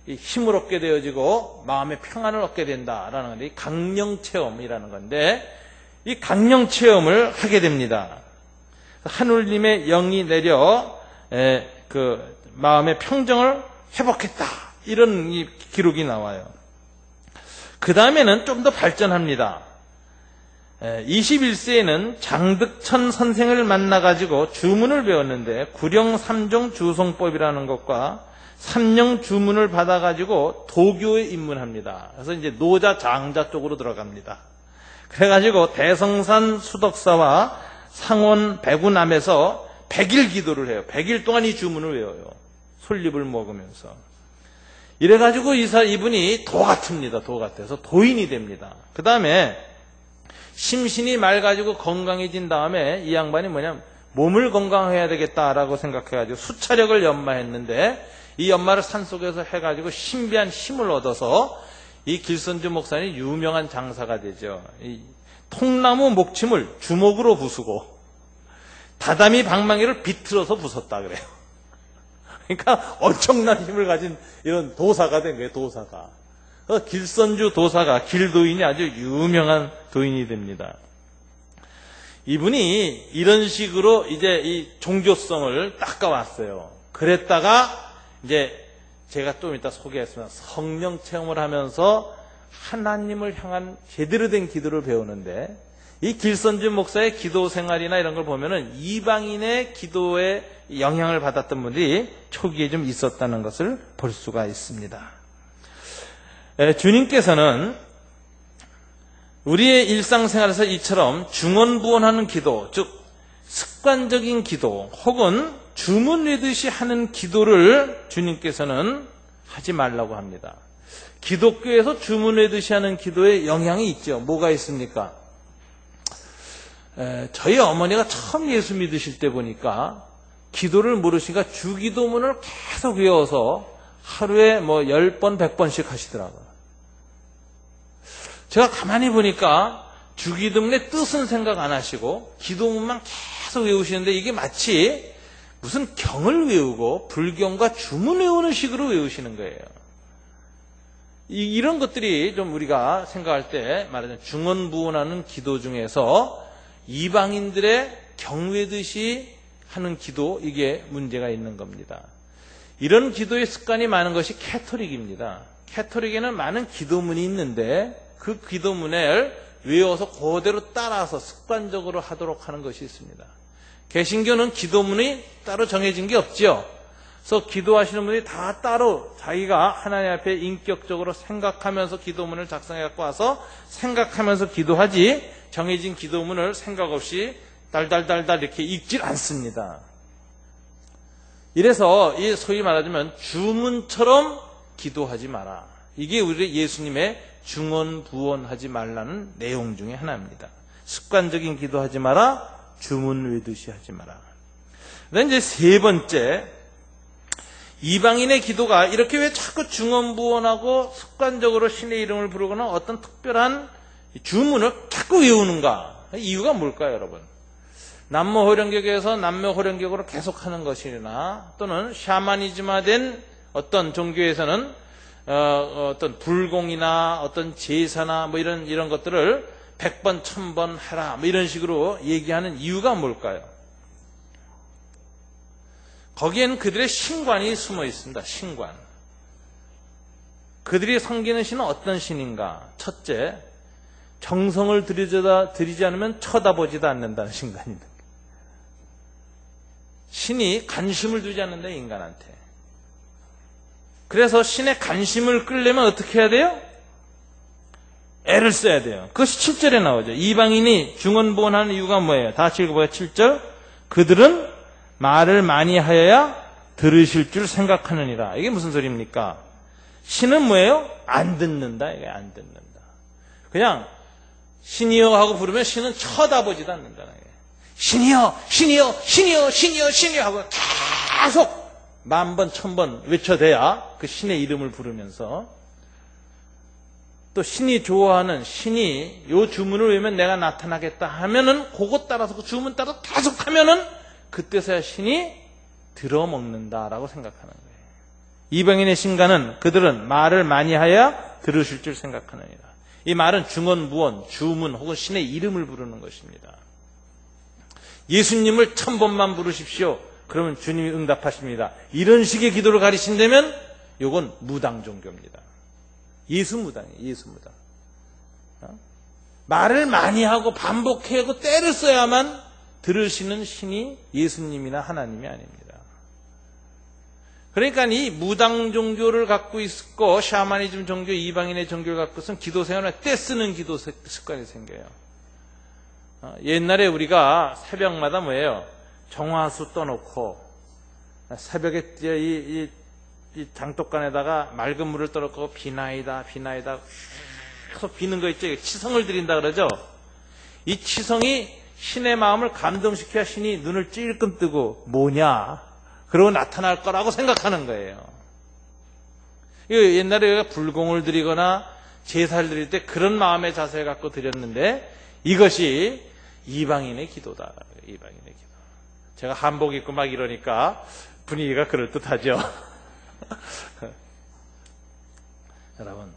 힘을 얻게 되어지고 마음의 평안을 얻게 된다라는 건데, 이 강령 체험이라는 건데, 이 강령 체험을 하게 됩니다. 한울림의 영이 내려 그 마음의 평정을 회복했다, 이런 이 기록이 나와요. 그 다음에는 좀 더 발전합니다. 21세에는 장득천 선생을 만나가지고 주문을 배웠는데, 구령 3종 주송법이라는 것과 삼령 주문을 받아가지고 도교에 입문합니다. 그래서 이제 노자 장자 쪽으로 들어갑니다. 그래가지고 대성산 수덕사와 상원 백운암에서 100일 기도를 해요. 100일 동안 이 주문을 외워요. 솔잎을 먹으면서. 이래가지고 이분이 도 같습니다. 도 같아서 도인이 됩니다. 그 다음에 심신이 맑아지고 건강해진 다음에 이 양반이 몸을 건강해야 되겠다라고 생각해가지고 수차력을 연마했는데, 이 연마를 산속에서 해가지고 신비한 힘을 얻어서 이 길선주 목사님이 유명한 장사가 되죠. 이 통나무 목침을 주먹으로 부수고 다다미 방망이를 비틀어서 부쉈다 그래요. 그러니까 엄청난 힘을 가진 이런 도사가 된 거예요. 도사가. 길선주 도사가, 길도인이 아주 유명한 도인이 됩니다. 이분이 이런 식으로 이제 이 종교성을 닦아왔어요. 그랬다가 이제 제가 좀 이따 소개했습니다. 성령 체험을 하면서 하나님을 향한 제대로 된 기도를 배우는데, 이 길선주 목사의 기도 생활이나 이런 걸 보면은 이방인의 기도에 영향을 받았던 분들이 초기에 좀 있었다는 것을 볼 수가 있습니다. 주님께서는 우리의 일상생활에서 이처럼 중언부언하는 기도, 즉 습관적인 기도 혹은 주문 외듯이 하는 기도를 주님께서는 하지 말라고 합니다. 기독교에서 주문 외듯이 하는 기도에 영향이 있죠. 뭐가 있습니까? 저희 어머니가 처음 예수 믿으실 때 보니까 기도를 모르시니까 주기도문을 계속 외워서 하루에 10번, 100번씩 하시더라고요. 제가 가만히 보니까 주기도문의 뜻은 생각 안 하시고 기도문만 계속 외우시는데, 이게 마치 무슨 경을 외우고 불경과 주문 외우는 식으로 외우시는 거예요. 이런 것들이 좀 우리가 생각할 때 말하자면 중언부언하는 기도 중에서 이방인들의 경외듯이 하는 기도, 이게 문제가 있는 겁니다. 이런 기도의 습관이 많은 것이 캐토릭입니다. 캐토릭에는 많은 기도문이 있는데 그 기도문을 외워서 그대로 따라서 습관적으로 하도록 하는 것이 있습니다. 개신교는 기도문이 따로 정해진 게 없죠. 그래서 기도하시는 분이 다 따로 자기가 하나님 앞에 인격적으로 생각하면서 기도문을 작성해 갖고 와서 생각하면서 기도하지, 정해진 기도문을 생각 없이 달달달달 이렇게 읽질 않습니다. 이래서 이 소위 말하자면 주문처럼 기도하지 마라. 이게 우리 예수님의 중언부언하지 말라는 내용 중에 하나입니다. 습관적인 기도하지 마라, 주문 외듯이 하지 마라. 그다음에 이제 세 번째, 이방인의 기도가 이렇게 왜 자꾸 중언부언하고 습관적으로 신의 이름을 부르거나 어떤 특별한 주문을 자꾸 외우는가? 이유가 뭘까요, 여러분? 남모호령격에서 남모호령격으로 계속하는 것이나 또는 샤머니즘화된 어떤 종교에서는 어떤 불공이나 어떤 제사나 이런 것들을 100번, 1000번 해라 이런 식으로 얘기하는 이유가 뭘까요? 거기에는 그들의 신관이 숨어 있습니다. 신관. 그들이 섬기는 신은 어떤 신인가? 첫째, 정성을 들이지 않으면 쳐다보지도 않는다는 신관입니다. 신이 관심을 두지 않는다, 인간한테. 그래서 신의 관심을 끌려면 어떻게 해야 돼요? 애를 써야 돼요. 그것이 7절에 나오죠. 이방인이 중언부언하는 이유가 뭐예요? 다 같이 읽어봐요. 7절. 그들은 말을 많이 하여야 들으실 줄 생각하느니라. 이게 무슨 소리입니까? 신은 뭐예요? 안 듣는다. 이게 안 듣는다. 그냥 신이여 하고 부르면 신은 쳐다보지도 않는다는 거예요. 신이여, 신이여, 신이여, 신이여, 신이여 하고 계속 10,000번, 1,000번 외쳐대야 그 신의 이름을 부르면서, 또 신이 좋아하는, 신이 요 주문을 외우면 내가 나타나겠다 하면은 그것 따라서, 그 주문 따라서 계속 하면은 그때서야 신이 들어먹는다라고 생각하는 거예요. 이방인의 신가는 그들은 말을 많이 하여 들으실 줄 생각하느니라. 이 말은 중언부언, 주문 혹은 신의 이름을 부르는 것입니다. 예수님을 1,000번만 부르십시오. 그러면 주님이 응답하십니다. 이런 식의 기도를 가르친다면 이건 무당 종교입니다. 예수 무당이에요. 예수 무당. 말을 많이 하고 반복하고 때를 써야만 들으시는 신이 예수님이나 하나님이 아닙니다. 그러니까 이 무당 종교를 갖고 있고 샤머니즘 종교, 이방인의 종교를 갖고 있으면 기도 생활에 때 쓰는 기도 습관이 생겨요. 옛날에 우리가 새벽마다 뭐예요? 정화수 떠놓고 새벽에 이 장독간에다가 맑은 물을 떠놓고 비나이다 비나이다 계속 비는 거 있죠. 치성을 드린다 그러죠. 이 치성이 신의 마음을 감동시켜야 신이 눈을 찔끔 뜨고 뭐냐? 그러고 나타날 거라고 생각하는 거예요. 옛날에 우리가 불공을 드리거나 제사를 드릴 때 그런 마음의 자세를 갖고 드렸는데 이것이 이방인의 기도다. 이방인의 기도. 제가 한복 입고 막 이러니까 분위기가 그럴듯하죠. 여러분,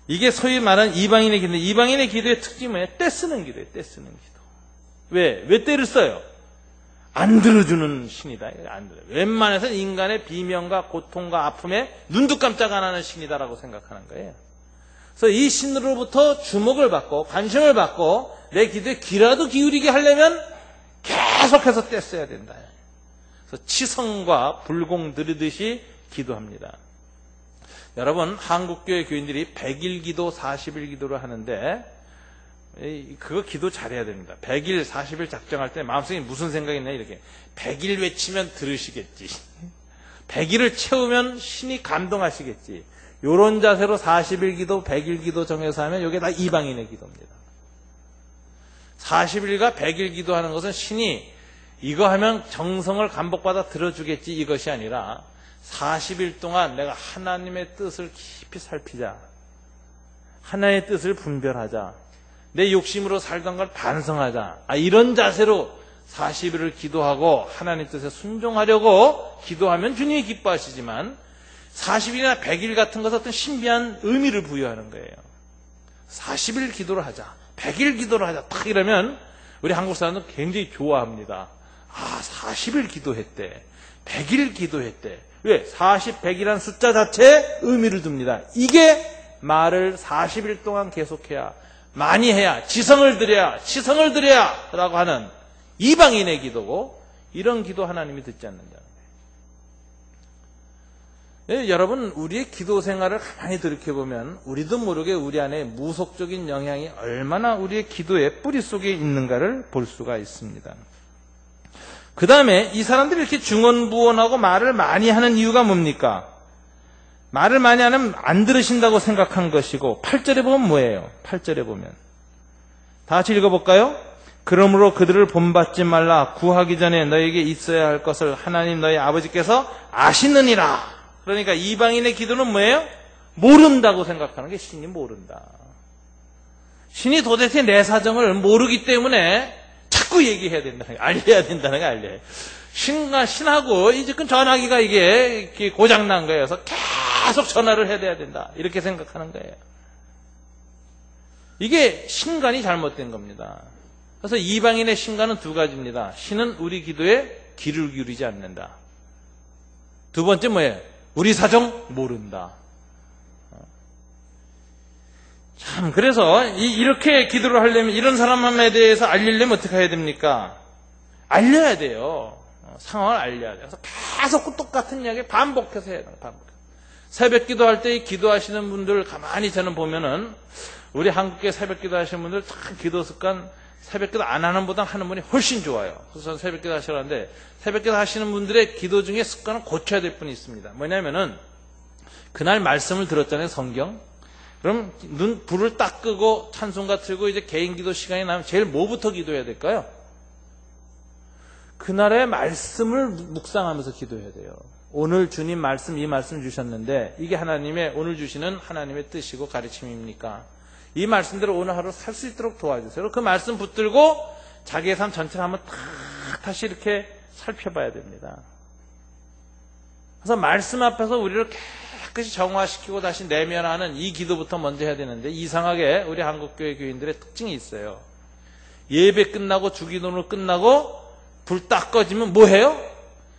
이게 소위 말하는 이방인의 기도. 이방인의 기도의 특징이 뭐예요? 때 쓰는 기도예요. 때 쓰는 기도. 왜 때를 써요? 안 들어주는 신이다. 안 들어. 웬만해서는 인간의 비명과 고통과 아픔에 눈도 깜짝 안 하는 신이다라고 생각하는 거예요. 그래서 이 신으로부터 주목을 받고 관심을 받고 내 기도에 귀라도 기울이게 하려면 계속해서 때 써야 된다. 그래서 치성과 불공 들으듯이 기도합니다. 여러분, 한국교회 교인들이 100일 기도, 40일 기도를 하는데 그거 기도 잘해야 됩니다. 100일, 40일 작정할 때 마음속에 무슨 생각이 있냐, 이렇게 100일 외치면 들으시겠지, 100일을 채우면 신이 감동하시겠지, 요런 자세로 40일 기도, 100일 기도 정해서 하면 이게 다 이방인의 기도입니다. 40일과 100일 기도하는 것은 신이 이거 하면 정성을 감복받아 들어주겠지 이것이 아니라 40일 동안 내가 하나님의 뜻을 깊이 살피자, 하나님의 뜻을 분별하자, 내 욕심으로 살던 걸 반성하자, 이런 자세로 40일을 기도하고 하나님 뜻에 순종하려고 기도하면 주님이 기뻐하시지만 40일이나 100일 같은 것은 어떤 신비한 의미를 부여하는 거예요. 40일 기도를 하자, 100일 기도를 하자 딱 이러면 우리 한국 사람은 굉장히 좋아합니다. 40일 기도했대, 100일 기도했대. 왜? 40, 100이라는 숫자 자체에 의미를 둡니다. 이게 말을 40일 동안 계속해야, 많이 해야, 지성을 들여야, 치성을 들여야 라고 하는 이방인의 기도고, 이런 기도 하나님이 듣지 않는다는 거예요. 네, 여러분, 우리의 기도 생활을 가만히 돌이켜보면 우리도 모르게 우리 안에 무속적인 영향이 얼마나 우리의 기도의 뿌리 속에 있는가를 볼 수가 있습니다. 그 다음에 이 사람들이 이렇게 중언부언하고 말을 많이 하는 이유가 뭡니까? 말을 많이 하면 안 들으신다고 생각한 것이고, 8절에 보면 뭐예요? 8절에 보면 다 같이 읽어볼까요? 그러므로 그들을 본받지 말라. 구하기 전에 너에게 있어야 할 것을 하나님 너희 아버지께서 아시느니라. 그러니까 이방인의 기도는 뭐예요? 모른다고 생각하는 게, 신이 모른다. 신이 도대체 내 사정을 모르기 때문에 자꾸 얘기해야 된다는 거, 알려야 된다는 거, 알려요. 신하고 이제 전화기가 이게 고장난 거예요. 그래서 계속 전화를 해야 된다, 이렇게 생각하는 거예요. 이게 신간이 잘못된 겁니다. 그래서 이방인의 신간은 두 가지입니다. 신은 우리 기도에 귀를 기울이지 않는다. 두 번째 뭐예요? 우리 사정 모른다. 참, 그래서 이렇게 기도를 하려면, 이런 사람에 대해서 알리려면 어떻게 해야 됩니까? 알려야 돼요. 상황을 알려야 돼요. 그래서 계속 똑같은 이야기 반복해서 해야 돼요. 새벽 기도할 때 기도하시는 분들 가만히 저는 보면은, 우리 한국계 새벽 기도 하시는 분들 참 기도 습관, 새벽 기도 안 하는 보다 하는 분이 훨씬 좋아요. 그래서 저는 새벽 기도 하시라는데, 새벽 기도 하시는 분들의 기도 중에 습관을 고쳐야 될 분이 있습니다. 뭐냐면은, 그날 말씀을 들었잖아요, 성경. 그럼 불을 딱 끄고 찬송가 틀고 이제 개인 기도 시간이 나면 제일 뭐부터 기도해야 될까요? 그날의 말씀을 묵상하면서 기도해야 돼요. 오늘 주님 말씀, 이 말씀 주셨는데 이게 하나님의 오늘 주시는 하나님의 뜻이고 가르침입니까? 이 말씀대로 오늘 하루 살 수 있도록 도와주세요. 그 말씀 붙들고 자기의 삶 전체를 한번 다시 이렇게 살펴봐야 됩니다. 그래서 말씀 앞에서 우리를 깨끗이 정화시키고 다시 내면하는 이 기도부터 먼저 해야 되는데, 이상하게 우리 한국교회 교인들의 특징이 있어요. 예배 끝나고 주기도로 끝나고 불 딱 꺼지면 뭐 해요?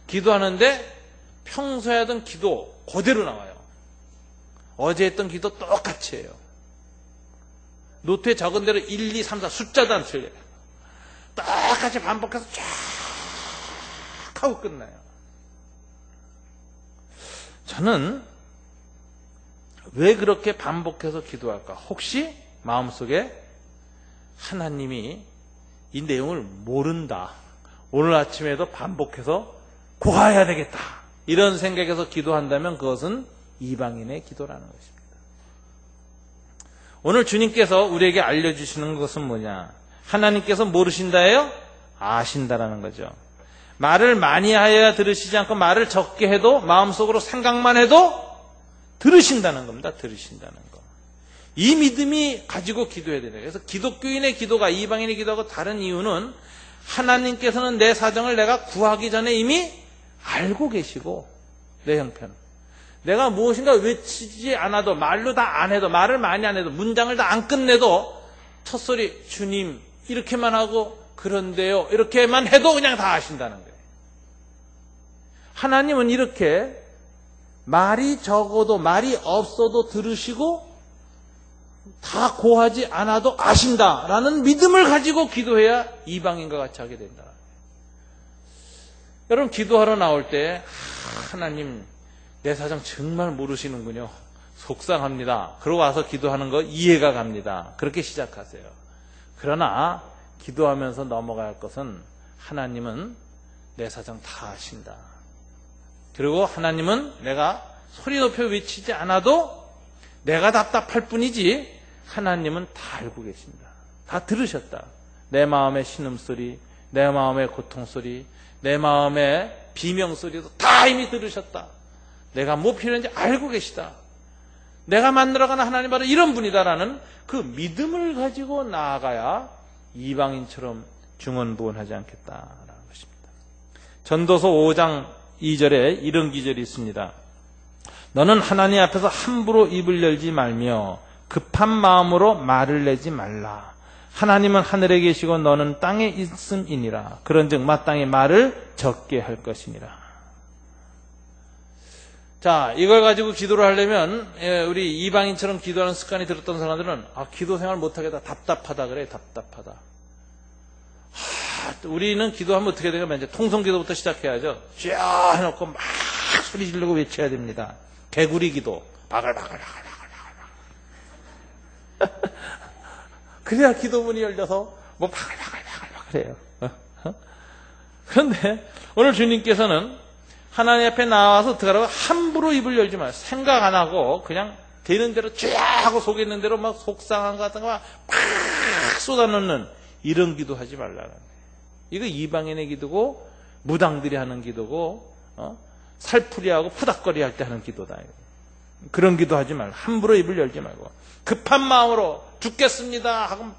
기도하는데 평소에 하던 기도 그대로 나와요. 어제 했던 기도 똑같이 해요. 노트에 적은 대로 1, 2, 3, 4 숫자도 안 틀려요. 똑같이 반복해서 쫙 하고 끝나요. 저는 왜 그렇게 반복해서 기도할까? 혹시 마음속에 하나님이 이 내용을 모른다, 오늘 아침에도 반복해서 고하해야 되겠다, 이런 생각에서 기도한다면 그것은 이방인의 기도라는 것입니다. 오늘 주님께서 우리에게 알려주시는 것은 뭐냐? 하나님께서 모르신다예요? 아신다라는 거죠. 말을 많이 하여야 들으시지 않고 말을 적게 해도 마음속으로 생각만 해도 들으신다는 겁니다. 들으신다는 거. 이 믿음이 가지고 기도해야 되는 거예요. 그래서 기독교인의 기도가 이방인의 기도하고 다른 이유는 하나님께서는 내 사정을 내가 구하기 전에 이미 알고 계시고, 내 형편, 내가 무엇인가 외치지 않아도, 말로 다 안 해도, 말을 많이 안 해도, 문장을 다 안 끝내도 첫소리 주님 이렇게만 하고 그런데요 이렇게만 해도 그냥 다 아신다는 거예요. 하나님은 이렇게 말이 적어도 말이 없어도 들으시고 다 고하지 않아도 아신다라는 믿음을 가지고 기도해야 이방인과 같이 하게 된다. 여러분, 기도하러 나올 때 하나님 내 사정 정말 모르시는군요, 속상합니다, 그러고 와서 기도하는 거 이해가 갑니다, 그렇게 시작하세요. 그러나 기도하면서 넘어가야 할 것은 하나님은 내 사정 다 아신다. 그리고 하나님은 내가 소리 높여 외치지 않아도 내가 답답할 뿐이지 하나님은 다 알고 계신다. 다 들으셨다. 내 마음의 신음소리, 내 마음의 고통소리, 내 마음의 비명소리도 다 이미 들으셨다. 내가 뭐 필요한지 알고 계시다. 내가 만들어가는 하나님 바로 이런 분이다라는 그 믿음을 가지고 나아가야 이방인처럼 중언부언하지 않겠다라는 것입니다. 전도서 5장 2절에 이런 기절이 있습니다. 너는 하나님 앞에서 함부로 입을 열지 말며 급한 마음으로 말을 내지 말라. 하나님은 하늘에 계시고 너는 땅에 있음이니라. 그런즉 마땅히 말을 적게 할 것이니라. 자, 이걸 가지고 기도를 하려면 우리 이방인처럼 기도하는 습관이 들었던 사람들은 기도 생활 못하겠다, 답답하다 그래. 답답하다. 우리는 기도하면 어떻게 되냐면 이제 통성기도부터 시작해야죠. 쫙 해놓고 막 소리 지르고 외쳐야 됩니다. 개구리 기도, 바글바글바글바글. 그래야 기도문이 열려서 뭐 바글바글바글바글해요. 그런데 오늘 주님께서는 하나님 앞에 나와서 어떡하라고? 함부로 입을 열지 마요. 생각 안 하고 그냥 되는 대로 쫙 하고 속에 있는 대로 막 속상한 것 같은 거 막 쏟아놓는 이런 기도 하지 말라는 거예요. 이거 이방인의 기도고 무당들이 하는 기도고 살풀이하고 푸닥거리 할 때 하는 기도다. 그런 기도 하지 말고 함부로 입을 열지 말고 급한 마음으로 죽겠습니다 하고 막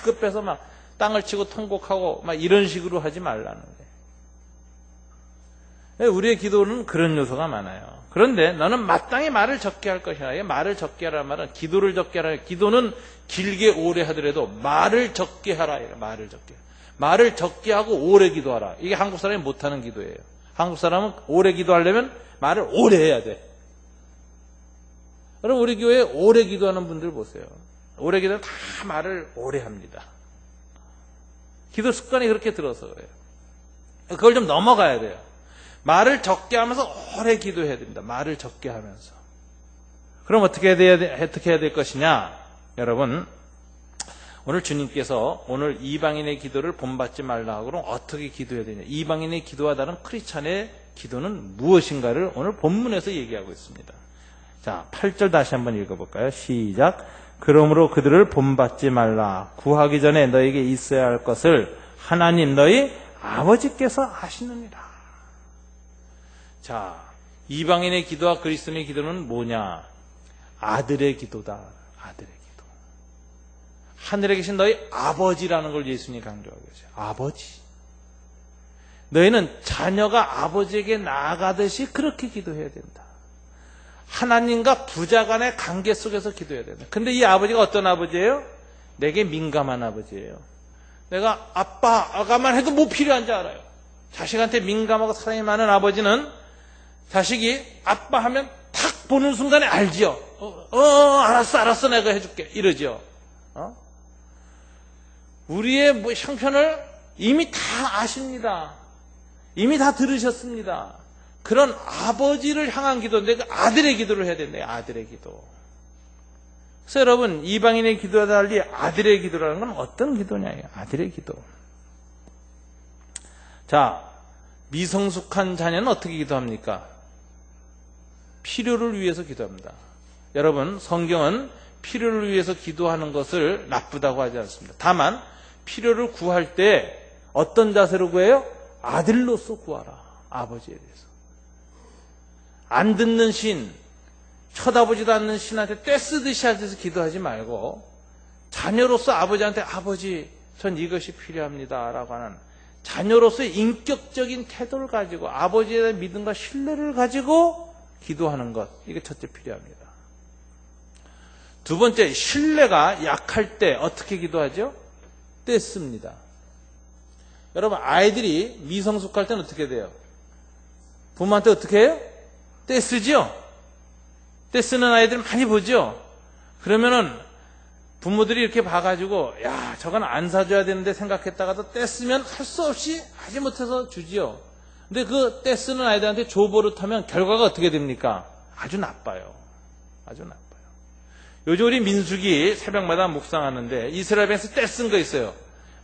급해서 막 땅을 치고 통곡하고 막 이런 식으로 하지 말라는 거예요. 우리의 기도는 그런 요소가 많아요. 그런데 너는 마땅히 말을 적게 할 것이라. 말을 적게 하라는 말은 기도를 적게 하라. 기도는 길게 오래 하더라도 말을 적게 하라. 말을 적게. 말을 적게 하고 오래 기도하라. 이게 한국 사람이 못하는 기도예요. 한국 사람은 오래 기도하려면 말을 오래 해야 돼. 그럼 우리 교회에 오래 기도하는 분들 보세요. 오래 기도는 다 말을 오래 합니다. 기도 습관이 그렇게 들어서 그래요. 그걸 좀 넘어가야 돼요. 말을 적게 하면서 오래 기도해야 됩니다. 말을 적게 하면서. 그럼 어떻게 해야 될 것이냐? 여러분, 오늘 주님께서 오늘 이방인의 기도를 본받지 말라 하고 그럼 어떻게 기도해야 되냐? 이방인의 기도와 다른 크리스찬의 기도는 무엇인가를 오늘 본문에서 얘기하고 있습니다. 자, 8절 다시 한번 읽어볼까요? 시작. 그러므로 그들을 본받지 말라. 구하기 전에 너에게 있어야 할 것을 하나님 너희 아버지께서 아시느니라. 자, 이방인의 기도와 그리스도인의 기도는 뭐냐? 아들의 기도다. 아들의 기도. 하늘에 계신 너희 아버지라는 걸 예수님이 강조하고 계세요. 아버지. 너희는 자녀가 아버지에게 나아가듯이 그렇게 기도해야 된다. 하나님과 부자 간의 관계 속에서 기도해야 된다. 근데 이 아버지가 어떤 아버지예요? 내게 민감한 아버지예요. 내가 아빠가만 해도 뭐 필요한지 알아요. 자식한테 민감하고 사랑이 많은 아버지는 자식이 아빠 하면 탁 보는 순간에 알지요. 알았어 내가 해줄게 이러죠. 우리의 뭐 형편을 이미 다 아십니다. 이미 다 들으셨습니다. 그런 아버지를 향한 기도인데 그 아들의 기도를 해야 된대요. 아들의 기도. 그래서 여러분, 이방인의 기도와 달리 아들의 기도라는 건 어떤 기도냐? 아들의 기도. 자, 미성숙한 자녀는 어떻게 기도합니까? 필요를 위해서 기도합니다. 여러분, 성경은 필요를 위해서 기도하는 것을 나쁘다고 하지 않습니다. 다만 필요를 구할 때 어떤 자세로 구해요? 아들로서 구하라. 아버지에 대해서. 안 듣는 신, 쳐다보지도 않는 신한테 떼쓰듯이 하셔서 기도하지 말고 자녀로서 아버지한테 아버지 전 이것이 필요합니다 라고 하는 자녀로서의 인격적인 태도를 가지고 아버지에 대한 믿음과 신뢰를 가지고 기도하는 것, 이게 첫째 필요합니다. 두 번째, 신뢰가 약할 때 어떻게 기도하죠? 떼씁니다. 여러분, 아이들이 미성숙할 때는 어떻게 돼요? 부모한테 어떻게 해요? 떼쓰죠? 떼쓰는 아이들 많이 보죠? 그러면은 부모들이 이렇게 봐가지고 야, 저건 안 사줘야 되는데 생각했다가도 떼쓰면 할 수 없이 하지 못해서 주지요. 근데 그 떼쓰는 아이들한테 줘버릇하면 결과가 어떻게 됩니까? 아주 나빠요. 아주 나빠요. 요즘 우리 민숙이 새벽마다 묵상하는데 이스라엘에서 떼쓴 거 있어요.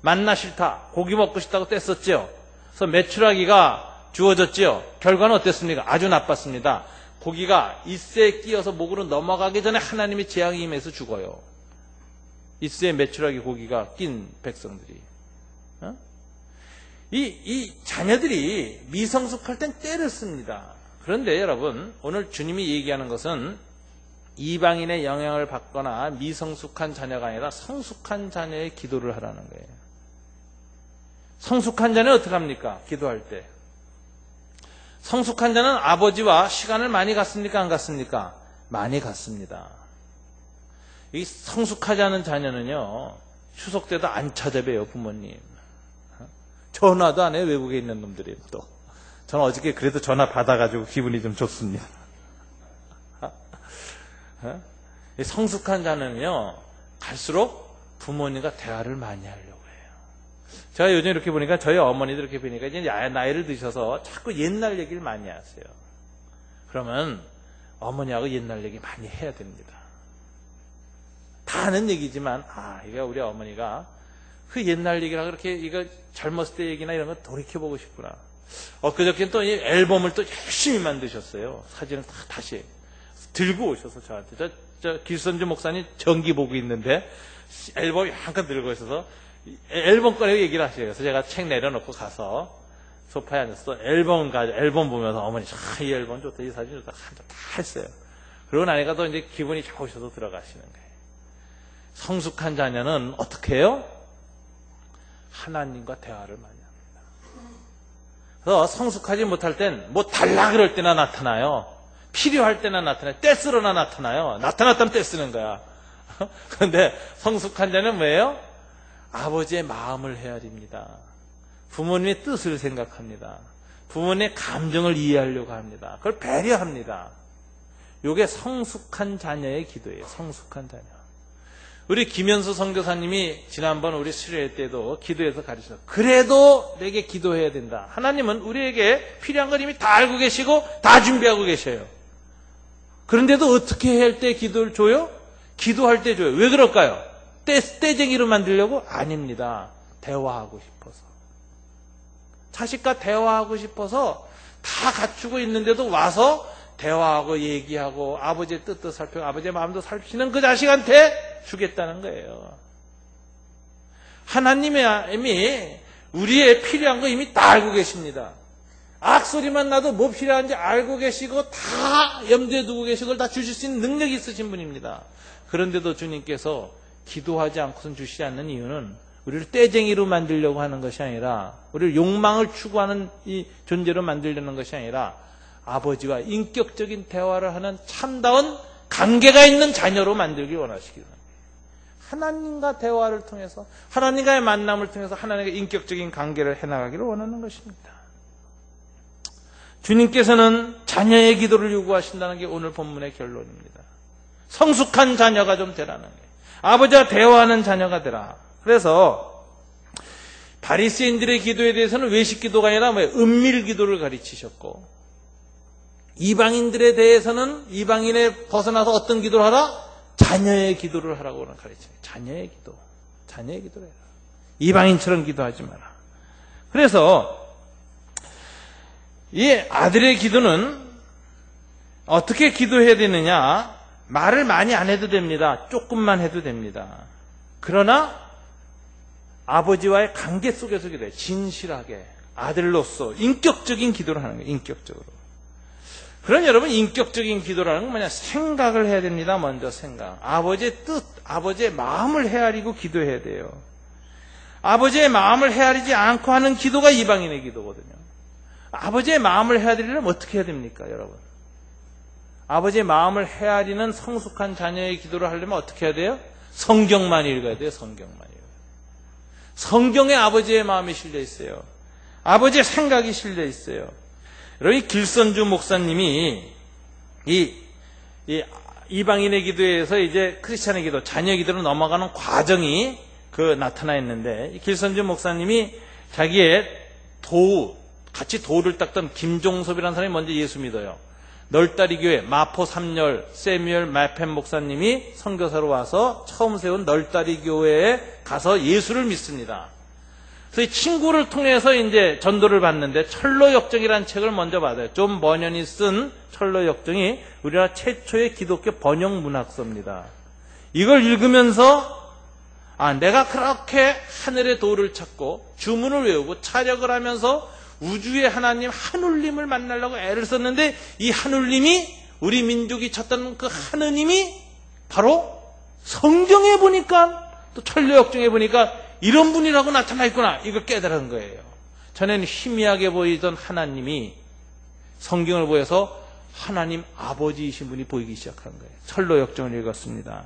만나 싫다. 고기 먹고 싶다고 떼썼죠. 그래서 메추라기가 주어졌죠. 결과는 어땠습니까? 아주 나빴습니다. 고기가 잇새에 끼어서 목으로 넘어가기 전에 하나님의 재앙이 임해서 죽어요. 잇새에 메추라기 고기가 낀 백성들이. 이 자녀들이 미성숙할 땐 때를 씁니다. 그런데 여러분, 오늘 주님이 얘기하는 것은 이방인의 영향을 받거나 미성숙한 자녀가 아니라 성숙한 자녀의 기도를 하라는 거예요. 성숙한 자는 어떻게 합니까? 기도할 때. 성숙한 자는 아버지와 시간을 많이 갖습니까? 안 갖습니까? 많이 갖습니다. 이 성숙하지 않은 자녀는요, 추석 때도 안 찾아봬요, 부모님. 전화도 안 해요, 외국에 있는 놈들이 또. 저는 어저께 그래도 전화 받아가지고 기분이 좀 좋습니다. 성숙한 자는요, 갈수록 부모님과 대화를 많이 하려고 해요. 제가 요즘 이렇게 보니까 저희 어머니들 이렇게 보니까 이제 나이를 드셔서 자꾸 옛날 얘기를 많이 하세요. 그러면 어머니하고 옛날 얘기 많이 해야 됩니다. 다 아는 얘기지만, 이게 우리 어머니가 그 옛날 얘기라 그렇게 이거 젊었을 때 얘기나 이런 거 돌이켜보고 싶구나. 엊그저께 또 이 앨범을 또 열심히 만드셨어요. 사진을 다 다시 들고 오셔서 저한테. 저 길선주 목사님 전기 보고 있는데 앨범이 한칸 들고 있어서 앨범 꺼내고 얘기를 하셔요. 그래서 제가 책 내려놓고 가서 소파에 앉아서 앨범 보면서 어머니, 이 앨범 좋다, 이 사진 좋다, 다 했어요. 그러고 나니까 또 이제 기분이 좋으셔서 들어가시는 거예요. 성숙한 자녀는 어떻게 해요? 하나님과 대화를 많이 합니다. 그래서 성숙하지 못할 땐 뭐 달라 그럴 때나 나타나요. 필요할 때나 나타나요. 떼쓰러나 나타나요. 나타났다면 떼쓰는 거야. 그런데 성숙한 자는 뭐예요? 아버지의 마음을 헤아립니다. 부모님의 뜻을 생각합니다. 부모님의 감정을 이해하려고 합니다. 그걸 배려합니다. 이게 성숙한 자녀의 기도예요. 성숙한 자녀. 우리 김현수 선교사님이 지난번 우리 수련회 때도 기도해서 가르쳤어요. 그래도 내게 기도해야 된다. 하나님은 우리에게 필요한 걸 이미 다 알고 계시고 다 준비하고 계셔요. 그런데도 어떻게 해야 할 때 기도를 줘요? 기도할 때 줘요. 왜 그럴까요? 떼쟁이로 만들려고? 아닙니다. 대화하고 싶어서. 자식과 대화하고 싶어서 다 갖추고 있는데도 와서 대화하고 얘기하고 아버지의 뜻도 살피고 아버지의 마음도 살피는 그 자식한테 주겠다는 거예요. 하나님이 우리의 필요한 거 이미 다 알고 계십니다. 악소리만 나도 뭐 필요한지 알고 계시고 다 염두에 두고 계시고 그걸 다 주실 수 있는 능력이 있으신 분입니다. 그런데도 주님께서 기도하지 않고선 주시지 않는 이유는 우리를 떼쟁이로 만들려고 하는 것이 아니라 우리를 욕망을 추구하는 이 존재로 만들려는 것이 아니라 아버지와 인격적인 대화를 하는 참다운 관계가 있는 자녀로 만들기 원하시기 바랍니다. 하나님과 대화를 통해서 하나님과의 만남을 통해서 하나님과 인격적인 관계를 해나가기를 원하는 것입니다. 주님께서는 자녀의 기도를 요구하신다는 게 오늘 본문의 결론입니다. 성숙한 자녀가 좀 되라는 거예요. 아버지와 대화하는 자녀가 되라. 그래서 바리새인들의 기도에 대해서는 외식 기도가 아니라 은밀 기도를 가르치셨고, 이방인들에 대해서는 이방인에 벗어나서 어떤 기도를 하라? 자녀의 기도를 하라고 가르쳐요. 자녀의 기도. 자녀의 기도를 해라. 이방인처럼 기도하지 마라. 그래서 이 아들의 기도는 어떻게 기도해야 되느냐? 말을 많이 안 해도 됩니다. 조금만 해도 됩니다. 그러나 아버지와의 관계 속에서 기도해. 진실하게 아들로서 인격적인 기도를 하는 거예요. 인격적으로. 그러나 여러분, 인격적인 기도라는 건 뭐냐? 생각을 해야 됩니다. 먼저 생각. 아버지의 뜻, 아버지의 마음을 헤아리고 기도해야 돼요. 아버지의 마음을 헤아리지 않고 하는 기도가 이방인의 기도거든요. 아버지의 마음을 헤아리려면 어떻게 해야 됩니까, 여러분? 아버지의 마음을 헤아리는 성숙한 자녀의 기도를 하려면 어떻게 해야 돼요? 성경만 읽어야 돼요. 성경만 읽어야 돼요. 성경에 아버지의 마음이 실려 있어요. 아버지의 생각이 실려 있어요. 여러분, 길선주 목사님이 이방인의 기도에서 이제 크리스찬의 기도, 자녀 기도로 넘어가는 과정이 나타나 있는데, 길선주 목사님이 자기의 같이 도를 닦던 김종섭이라는 사람이 먼저 예수 믿어요. 널다리 교회 마포 3열 세뮤얼 마펜 목사님이 선교사로 와서 처음 세운 널다리 교회에 가서 예수를 믿습니다. 그래서 이 친구를 통해서 이제 전도를 받는데 철로역정이라는 책을 먼저 받아요. 존 버년이 쓴 철로역정이 우리나라 최초의 기독교 번역 문학서입니다. 이걸 읽으면서 내가 그렇게 하늘의 도를 찾고 주문을 외우고 차력을 하면서 우주의 하나님 하늘님을 만나려고 애를 썼는데 이 하늘님이 우리 민족이 찾던 그 하느님이 바로 성경에 보니까 또 철로역정에 보니까 이런 분이라고 나타나 있구나. 이걸 깨달은 거예요. 전에는 희미하게 보이던 하나님이 성경을 보여서 하나님 아버지이신 분이 보이기 시작한 거예요. 철로역정을 읽었습니다.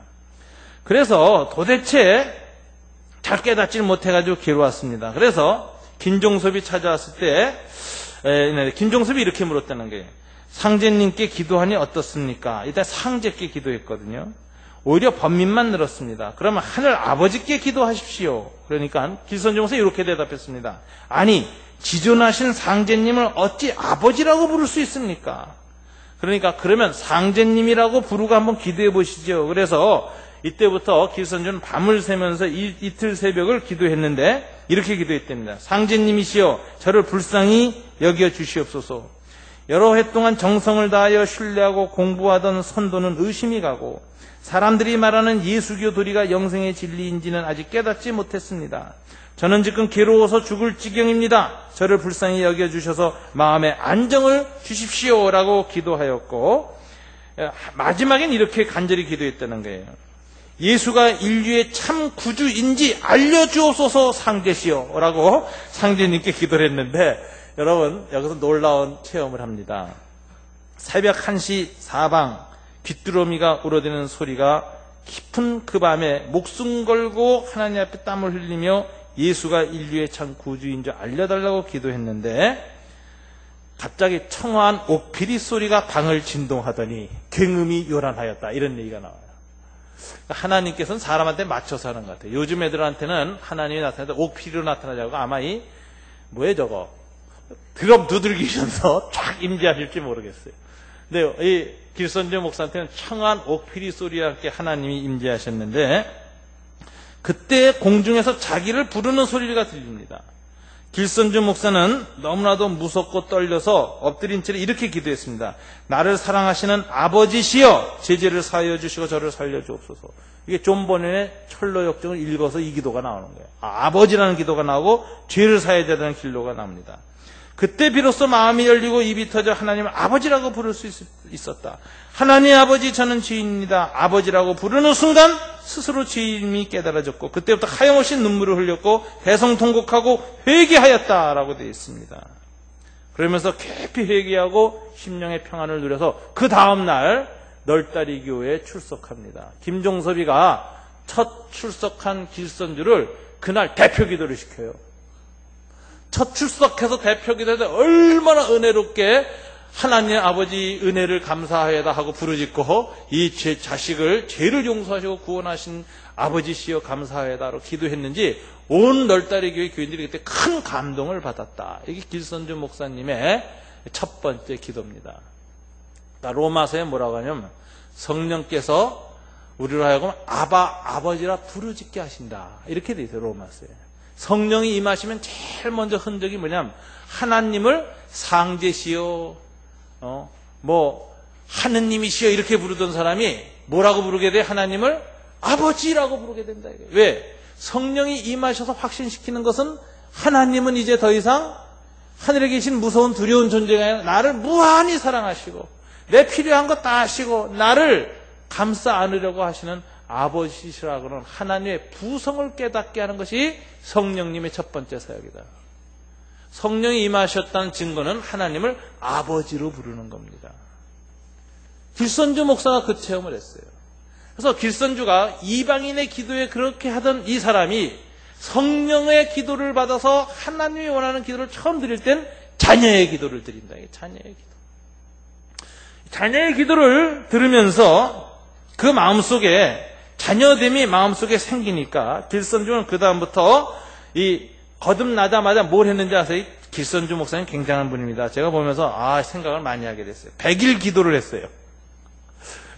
그래서 도대체 잘 깨닫지를 못해가지고 괴로웠습니다. 그래서 김종섭이 찾아왔을 때 김종섭이 이렇게 물었다는 거예요. 상제님께 기도하니 어떻습니까? 이때 상제께 기도했거든요. 오히려 번민만 늘었습니다. 그러면 하늘 아버지께 기도하십시오. 그러니까 길선종섭이 이렇게 대답했습니다. 아니, 지존하신 상제님을 어찌 아버지라고 부를 수 있습니까? 그러니까 그러면 상제님이라고 부르고 한번 기도해 보시죠. 그래서 이때부터 길선주는 밤을 새면서 이틀 새벽을 기도했는데 이렇게 기도했답니다. 상제님이시여 저를 불쌍히 여겨 주시옵소서. 여러 해 동안 정성을 다하여 신뢰하고 공부하던 선도는 의심이 가고 사람들이 말하는 예수교 도리가 영생의 진리인지는 아직 깨닫지 못했습니다. 저는 지금 괴로워서 죽을 지경입니다. 저를 불쌍히 여겨주셔서 마음에 안정을 주십시오라고 기도하였고, 마지막엔 이렇게 간절히 기도했다는 거예요. 예수가 인류의 참 구주인지 알려주옵소서 상제시오 라고 상제님께 기도를 했는데, 여러분 여기서 놀라운 체험을 합니다. 새벽 1시 사방 귀뚜라미가 울어대는 소리가 깊은 그 밤에 목숨 걸고 하나님 앞에 땀을 흘리며 예수가 인류의 참 구주인 줄 알려달라고 기도했는데, 갑자기 청아한 옥피리 소리가 방을 진동하더니 굉음이 요란하였다, 이런 얘기가 나와요. 하나님께서는 사람한테 맞춰서 하는 것 같아요. 요즘 애들한테는 하나님이 나타나도 옥피리로 나타나자고 아마 저거 드럼 두들기셔서 쫙 임재하실지 모르겠어요. 근데 이 길선주 목사한테는 청한 옥피리 소리와 함께 하나님이 임재하셨는데, 그때 공중에서 자기를 부르는 소리가 들립니다. 길선주 목사는 너무나도 무섭고 떨려서 엎드린 채로 이렇게 기도했습니다. 나를 사랑하시는 아버지시여 제재를 사하여 주시고 저를 살려주옵소서. 이게 존 버넷의 철로역정을 읽어서 이 기도가 나오는 거예요. 아버지라는 기도가 나오고 죄를 사해야 되는 기도가 나옵니다. 그때 비로소 마음이 열리고 입이 터져 하나님을 아버지라고 부를 수 있었다. 하나님 아버지 저는 죄인입니다. 아버지라고 부르는 순간 스스로 죄임이 깨달아졌고 그때부터 하염없이 눈물을 흘렸고 대성통곡하고 회개하였다라고 되어 있습니다. 그러면서 깊이 회개하고 심령의 평안을 누려서 그 다음날 널다리 교회에 출석합니다. 김종섭이가 첫 출석한 길선주를 그날 대표 기도를 시켜요. 첫 출석해서 대표 기도해서 얼마나 은혜롭게 하나님 아버지 은혜를 감사하여다 하고 부르짖고 이 제 자식을 죄를 용서하시고 구원하신 아버지시여 감사하여다로 기도했는지 온 널다리 교회 교인들이 그때 큰 감동을 받았다. 이게 길선주 목사님의 첫 번째 기도입니다. 로마서에 뭐라고 하냐면 성령께서 우리로 하여금 아버지라 부르짖게 하신다. 이렇게 돼 있어요. 로마서에. 성령이 임하시면 제일 먼저 흔적이 뭐냐면 하나님을 상제시여 하느님이시여 이렇게 부르던 사람이 뭐라고 부르게 돼? 하나님을 아버지라고 부르게 된다. 왜? 성령이 임하셔서 확신시키는 것은 하나님은 이제 더 이상 하늘에 계신 무서운 두려운 존재가 아니라 나를 무한히 사랑하시고 내 필요한 거 다 하시고 나를 감싸 안으려고 하시는 아버지시라고는 하나님의 부성을 깨닫게 하는 것이 성령님의 첫 번째 사역이다. 성령이 임하셨다는 증거는 하나님을 아버지로 부르는 겁니다. 길선주 목사가 그 체험을 했어요. 그래서 길선주가 이방인의 기도에 그렇게 하던 이 사람이 성령의 기도를 받아서 하나님이 원하는 기도를 처음 드릴 땐 자녀의 기도를 드린다. 자녀의 기도. 자녀의 기도를 들으면서 그 마음속에 자녀됨이 마음속에 생기니까 길선주는 그 다음부터 이 거듭나자마자 뭘 했는지 아세요? 길선주 목사님 굉장한 분입니다. 제가 보면서 생각을 많이 하게 됐어요. 100일 기도를 했어요.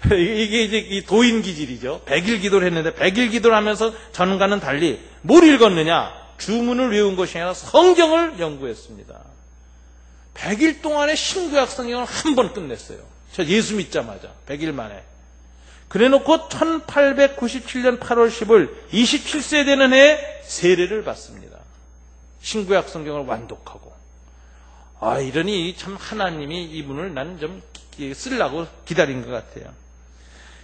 이게 이제 이 도인 기질이죠. 100일 기도를 했는데 100일 기도를 하면서 전과는 달리 뭘 읽었느냐? 주문을 외운 것이 아니라 성경을 연구했습니다. 100일 동안에 신구약 성경을 한 번 끝냈어요. 저 예수 믿자마자 100일 만에. 그래놓고 1897년 8월 10일 27세 되는 해에 세례를 받습니다. 신구약 성경을 완독하고. 이러니 참 하나님이 이분을 나는 좀 쓰려고 기다린 것 같아요.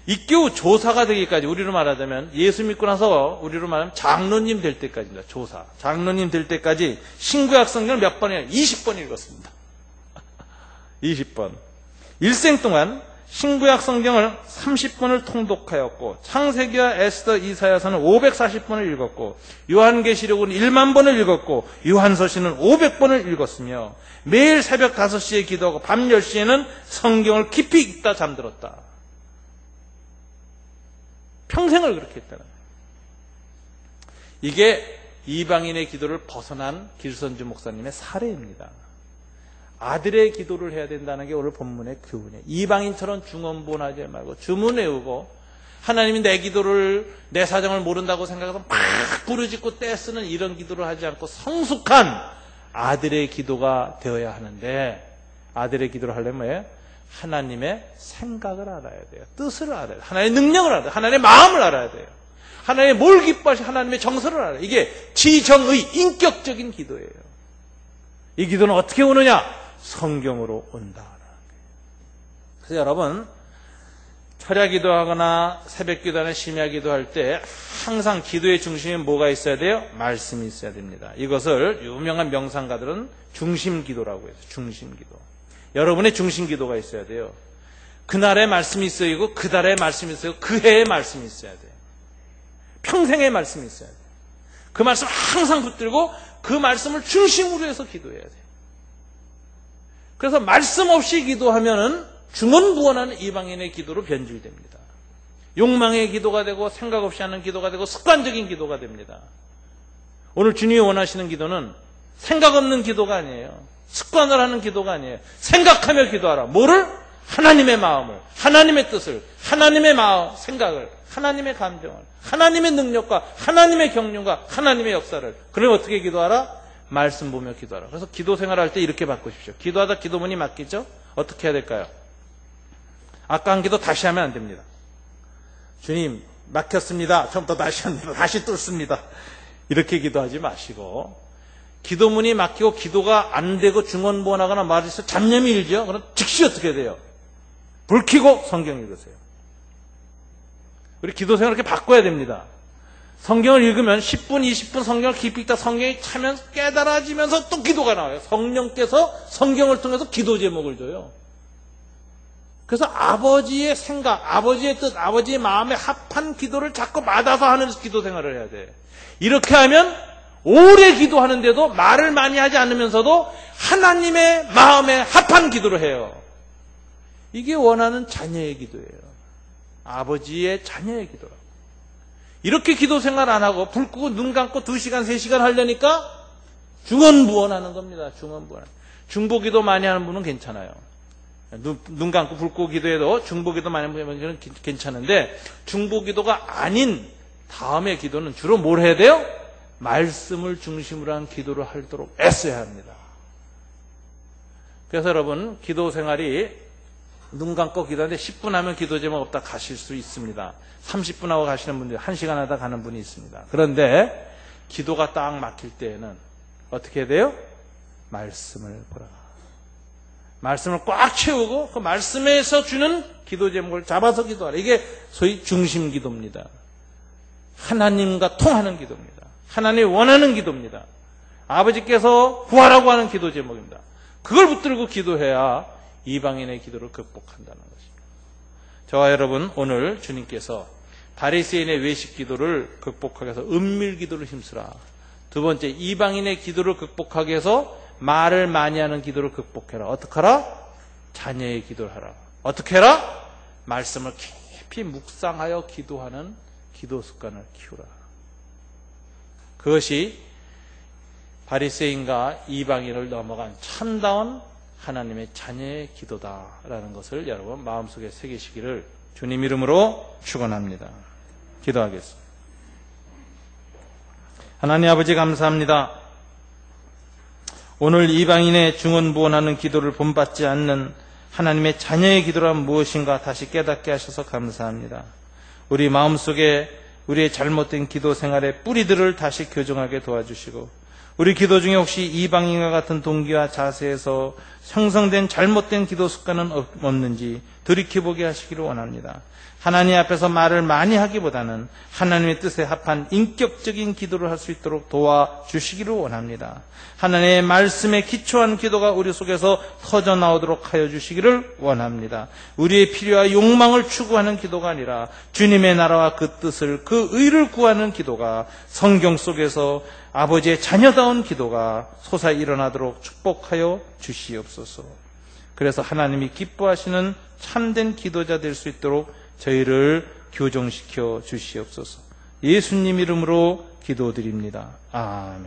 이겨우 조사가 되기까지 우리로 말하자면 예수 믿고 나서 우리로 말하면 장로님 될 때까지입니다. 조사. 장로님 될 때까지 신구약 성경을 몇 번이나 20번 읽었습니다. 20번. 일생 동안 신구약 성경을 30번을 통독하였고 창세기와 에스더 이사야서는 540번을 읽었고 요한계시록은 1만 번을 읽었고 요한서신은 500번을 읽었으며 매일 새벽 5시에 기도하고 밤 10시에는 성경을 깊이 읽다 잠들었다. 평생을 그렇게 했다는 거예요. 이게 이방인의 기도를 벗어난 길선주 목사님의 사례입니다. 아들의 기도를 해야 된다는 게 오늘 본문의 교훈이에요. 이방인처럼 중언부언하지 말고 주문 외우고 하나님이 내 기도를 내 사정을 모른다고 생각해서 막 부르짖고 떼쓰는 이런 기도를 하지 않고 성숙한 아들의 기도가 되어야 하는데 아들의 기도를 하려면 뭐예요? 하나님의 생각을 알아야 돼요. 뜻을 알아야 돼요. 하나님의 능력을 알아야 돼요. 하나님의 마음을 알아야 돼요. 하나님의 뭘 기뻐하시고 하나님의 정서를 알아야 돼요. 이게 지정의 인격적인 기도예요. 이 기도는 어떻게 오느냐? 성경으로 온다. 그래서 여러분 철야 기도하거나 새벽 기도하거나 심야 기도할 때 항상 기도의 중심에 뭐가 있어야 돼요? 말씀이 있어야 됩니다. 이것을 유명한 명상가들은 중심 기도라고 해요. 중심 기도. 여러분의 중심 기도가 있어야 돼요. 그날의 말씀이 있어야 되고 그 달의 말씀이 있어야 되고 그 해의 말씀이 있어야 돼요. 평생의 말씀이 있어야 돼요. 그 말씀을 항상 붙들고 그 말씀을 중심으로 해서 기도해야 돼요. 그래서 말씀 없이 기도하면은 중언부언하는 이방인의 기도로 변질됩니다. 욕망의 기도가 되고 생각 없이 하는 기도가 되고 습관적인 기도가 됩니다. 오늘 주님이 원하시는 기도는 생각 없는 기도가 아니에요. 습관을 하는 기도가 아니에요. 생각하며 기도하라. 뭐를? 하나님의 마음을, 하나님의 뜻을, 하나님의 마음, 생각을, 하나님의 감정을, 하나님의 능력과 하나님의 경륜과 하나님의 역사를. 그러면 어떻게 기도하라? 말씀 보며 기도하라. 그래서 기도 생활할 때 이렇게 바꾸십시오. 기도하다 기도문이 막히죠? 어떻게 해야 될까요? 아까 한 기도 다시 하면 안 됩니다. 주님, 막혔습니다. 처음부터 다시 합니다. 다시 뚫습니다. 이렇게 기도하지 마시고, 기도문이 막히고 기도가 안 되고 중언부언하거나 말해서 잡념이 일죠? 그럼 즉시 어떻게 돼요? 불 켜고 성경 읽으세요. 우리 기도 생활을 이렇게 바꿔야 됩니다. 성경을 읽으면 10분, 20분 성경을 깊이 읽다 성경이 차면 깨달아지면서 또 기도가 나와요. 성령께서 성경을 통해서 기도 제목을 줘요. 그래서 아버지의 생각, 아버지의 뜻, 아버지의 마음에 합한 기도를 자꾸 받아서 하는 기도 생활을 해야 돼. 이렇게 하면 오래 기도하는데도 말을 많이 하지 않으면서도 하나님의 마음에 합한 기도를 해요. 이게 원하는 자녀의 기도예요. 아버지의 자녀의 기도라고. 이렇게 기도 생활 안 하고 불 끄고 눈 감고 2시간, 3시간 하려니까 중언부언하는 겁니다. 중언부언. 중보기도 많이 하는 분은 괜찮아요. 눈 감고 불 끄고 기도해도 중보기도 많이 하는 분은 괜찮은데, 중보기도가 아닌 다음의 기도는 주로 뭘 해야 돼요? 말씀을 중심으로 한 기도를 하도록 애써야 합니다. 그래서 여러분, 기도 생활이 눈 감고 기도하는데 10분 하면 기도 제목 없다 가실 수 있습니다. 30분 하고 가시는 분들, 1시간 하다 가는 분이 있습니다. 그런데 기도가 딱 막힐 때에는 어떻게 해야 돼요? 말씀을 보라. 말씀을 꽉 채우고 그 말씀에서 주는 기도 제목을 잡아서 기도하라. 이게 소위 중심 기도입니다. 하나님과 통하는 기도입니다. 하나님이 원하는 기도입니다. 아버지께서 구하라고 하는 기도 제목입니다. 그걸 붙들고 기도해야 이방인의 기도를 극복한다는 것입니다. 저와 여러분, 오늘 주님께서 바리새인의 외식 기도를 극복하기 위해서 은밀 기도를 힘쓰라. 두 번째, 이방인의 기도를 극복하기 위해서 말을 많이 하는 기도를 극복해라. 어떻게 하라? 자녀의 기도를 하라. 어떻게 해라? 말씀을 깊이 묵상하여 기도하는 기도 습관을 키우라. 그것이 바리새인과 이방인을 넘어간 참다운 하나님의 자녀의 기도다라는 것을 여러분 마음속에 새기시기를 주님 이름으로 축원합니다. 기도하겠습니다. 하나님 아버지 감사합니다. 오늘 이방인의 중언부언하는 기도를 본받지 않는 하나님의 자녀의 기도란 무엇인가 다시 깨닫게 하셔서 감사합니다. 우리 마음속에 우리의 잘못된 기도 생활의 뿌리들을 다시 교정하게 도와주시고, 우리 기도 중에 혹시 이방인과 같은 동기와 자세에서 형성된 잘못된 기도 습관은 없는지 돌이켜보게 하시기를 원합니다. 하나님 앞에서 말을 많이 하기보다는 하나님의 뜻에 합한 인격적인 기도를 할 수 있도록 도와주시기를 원합니다. 하나님의 말씀에 기초한 기도가 우리 속에서 터져나오도록 하여 주시기를 원합니다. 우리의 필요와 욕망을 추구하는 기도가 아니라 주님의 나라와 그 뜻을, 그 의를 구하는 기도가 성경 속에서 아버지의 자녀다운 기도가 솟아 일어나도록 축복하여 주시옵소서. 그래서 하나님이 기뻐하시는 참된 기도자 될 수 있도록 저희를 교정시켜 주시옵소서. 예수님 이름으로 기도드립니다. 아멘.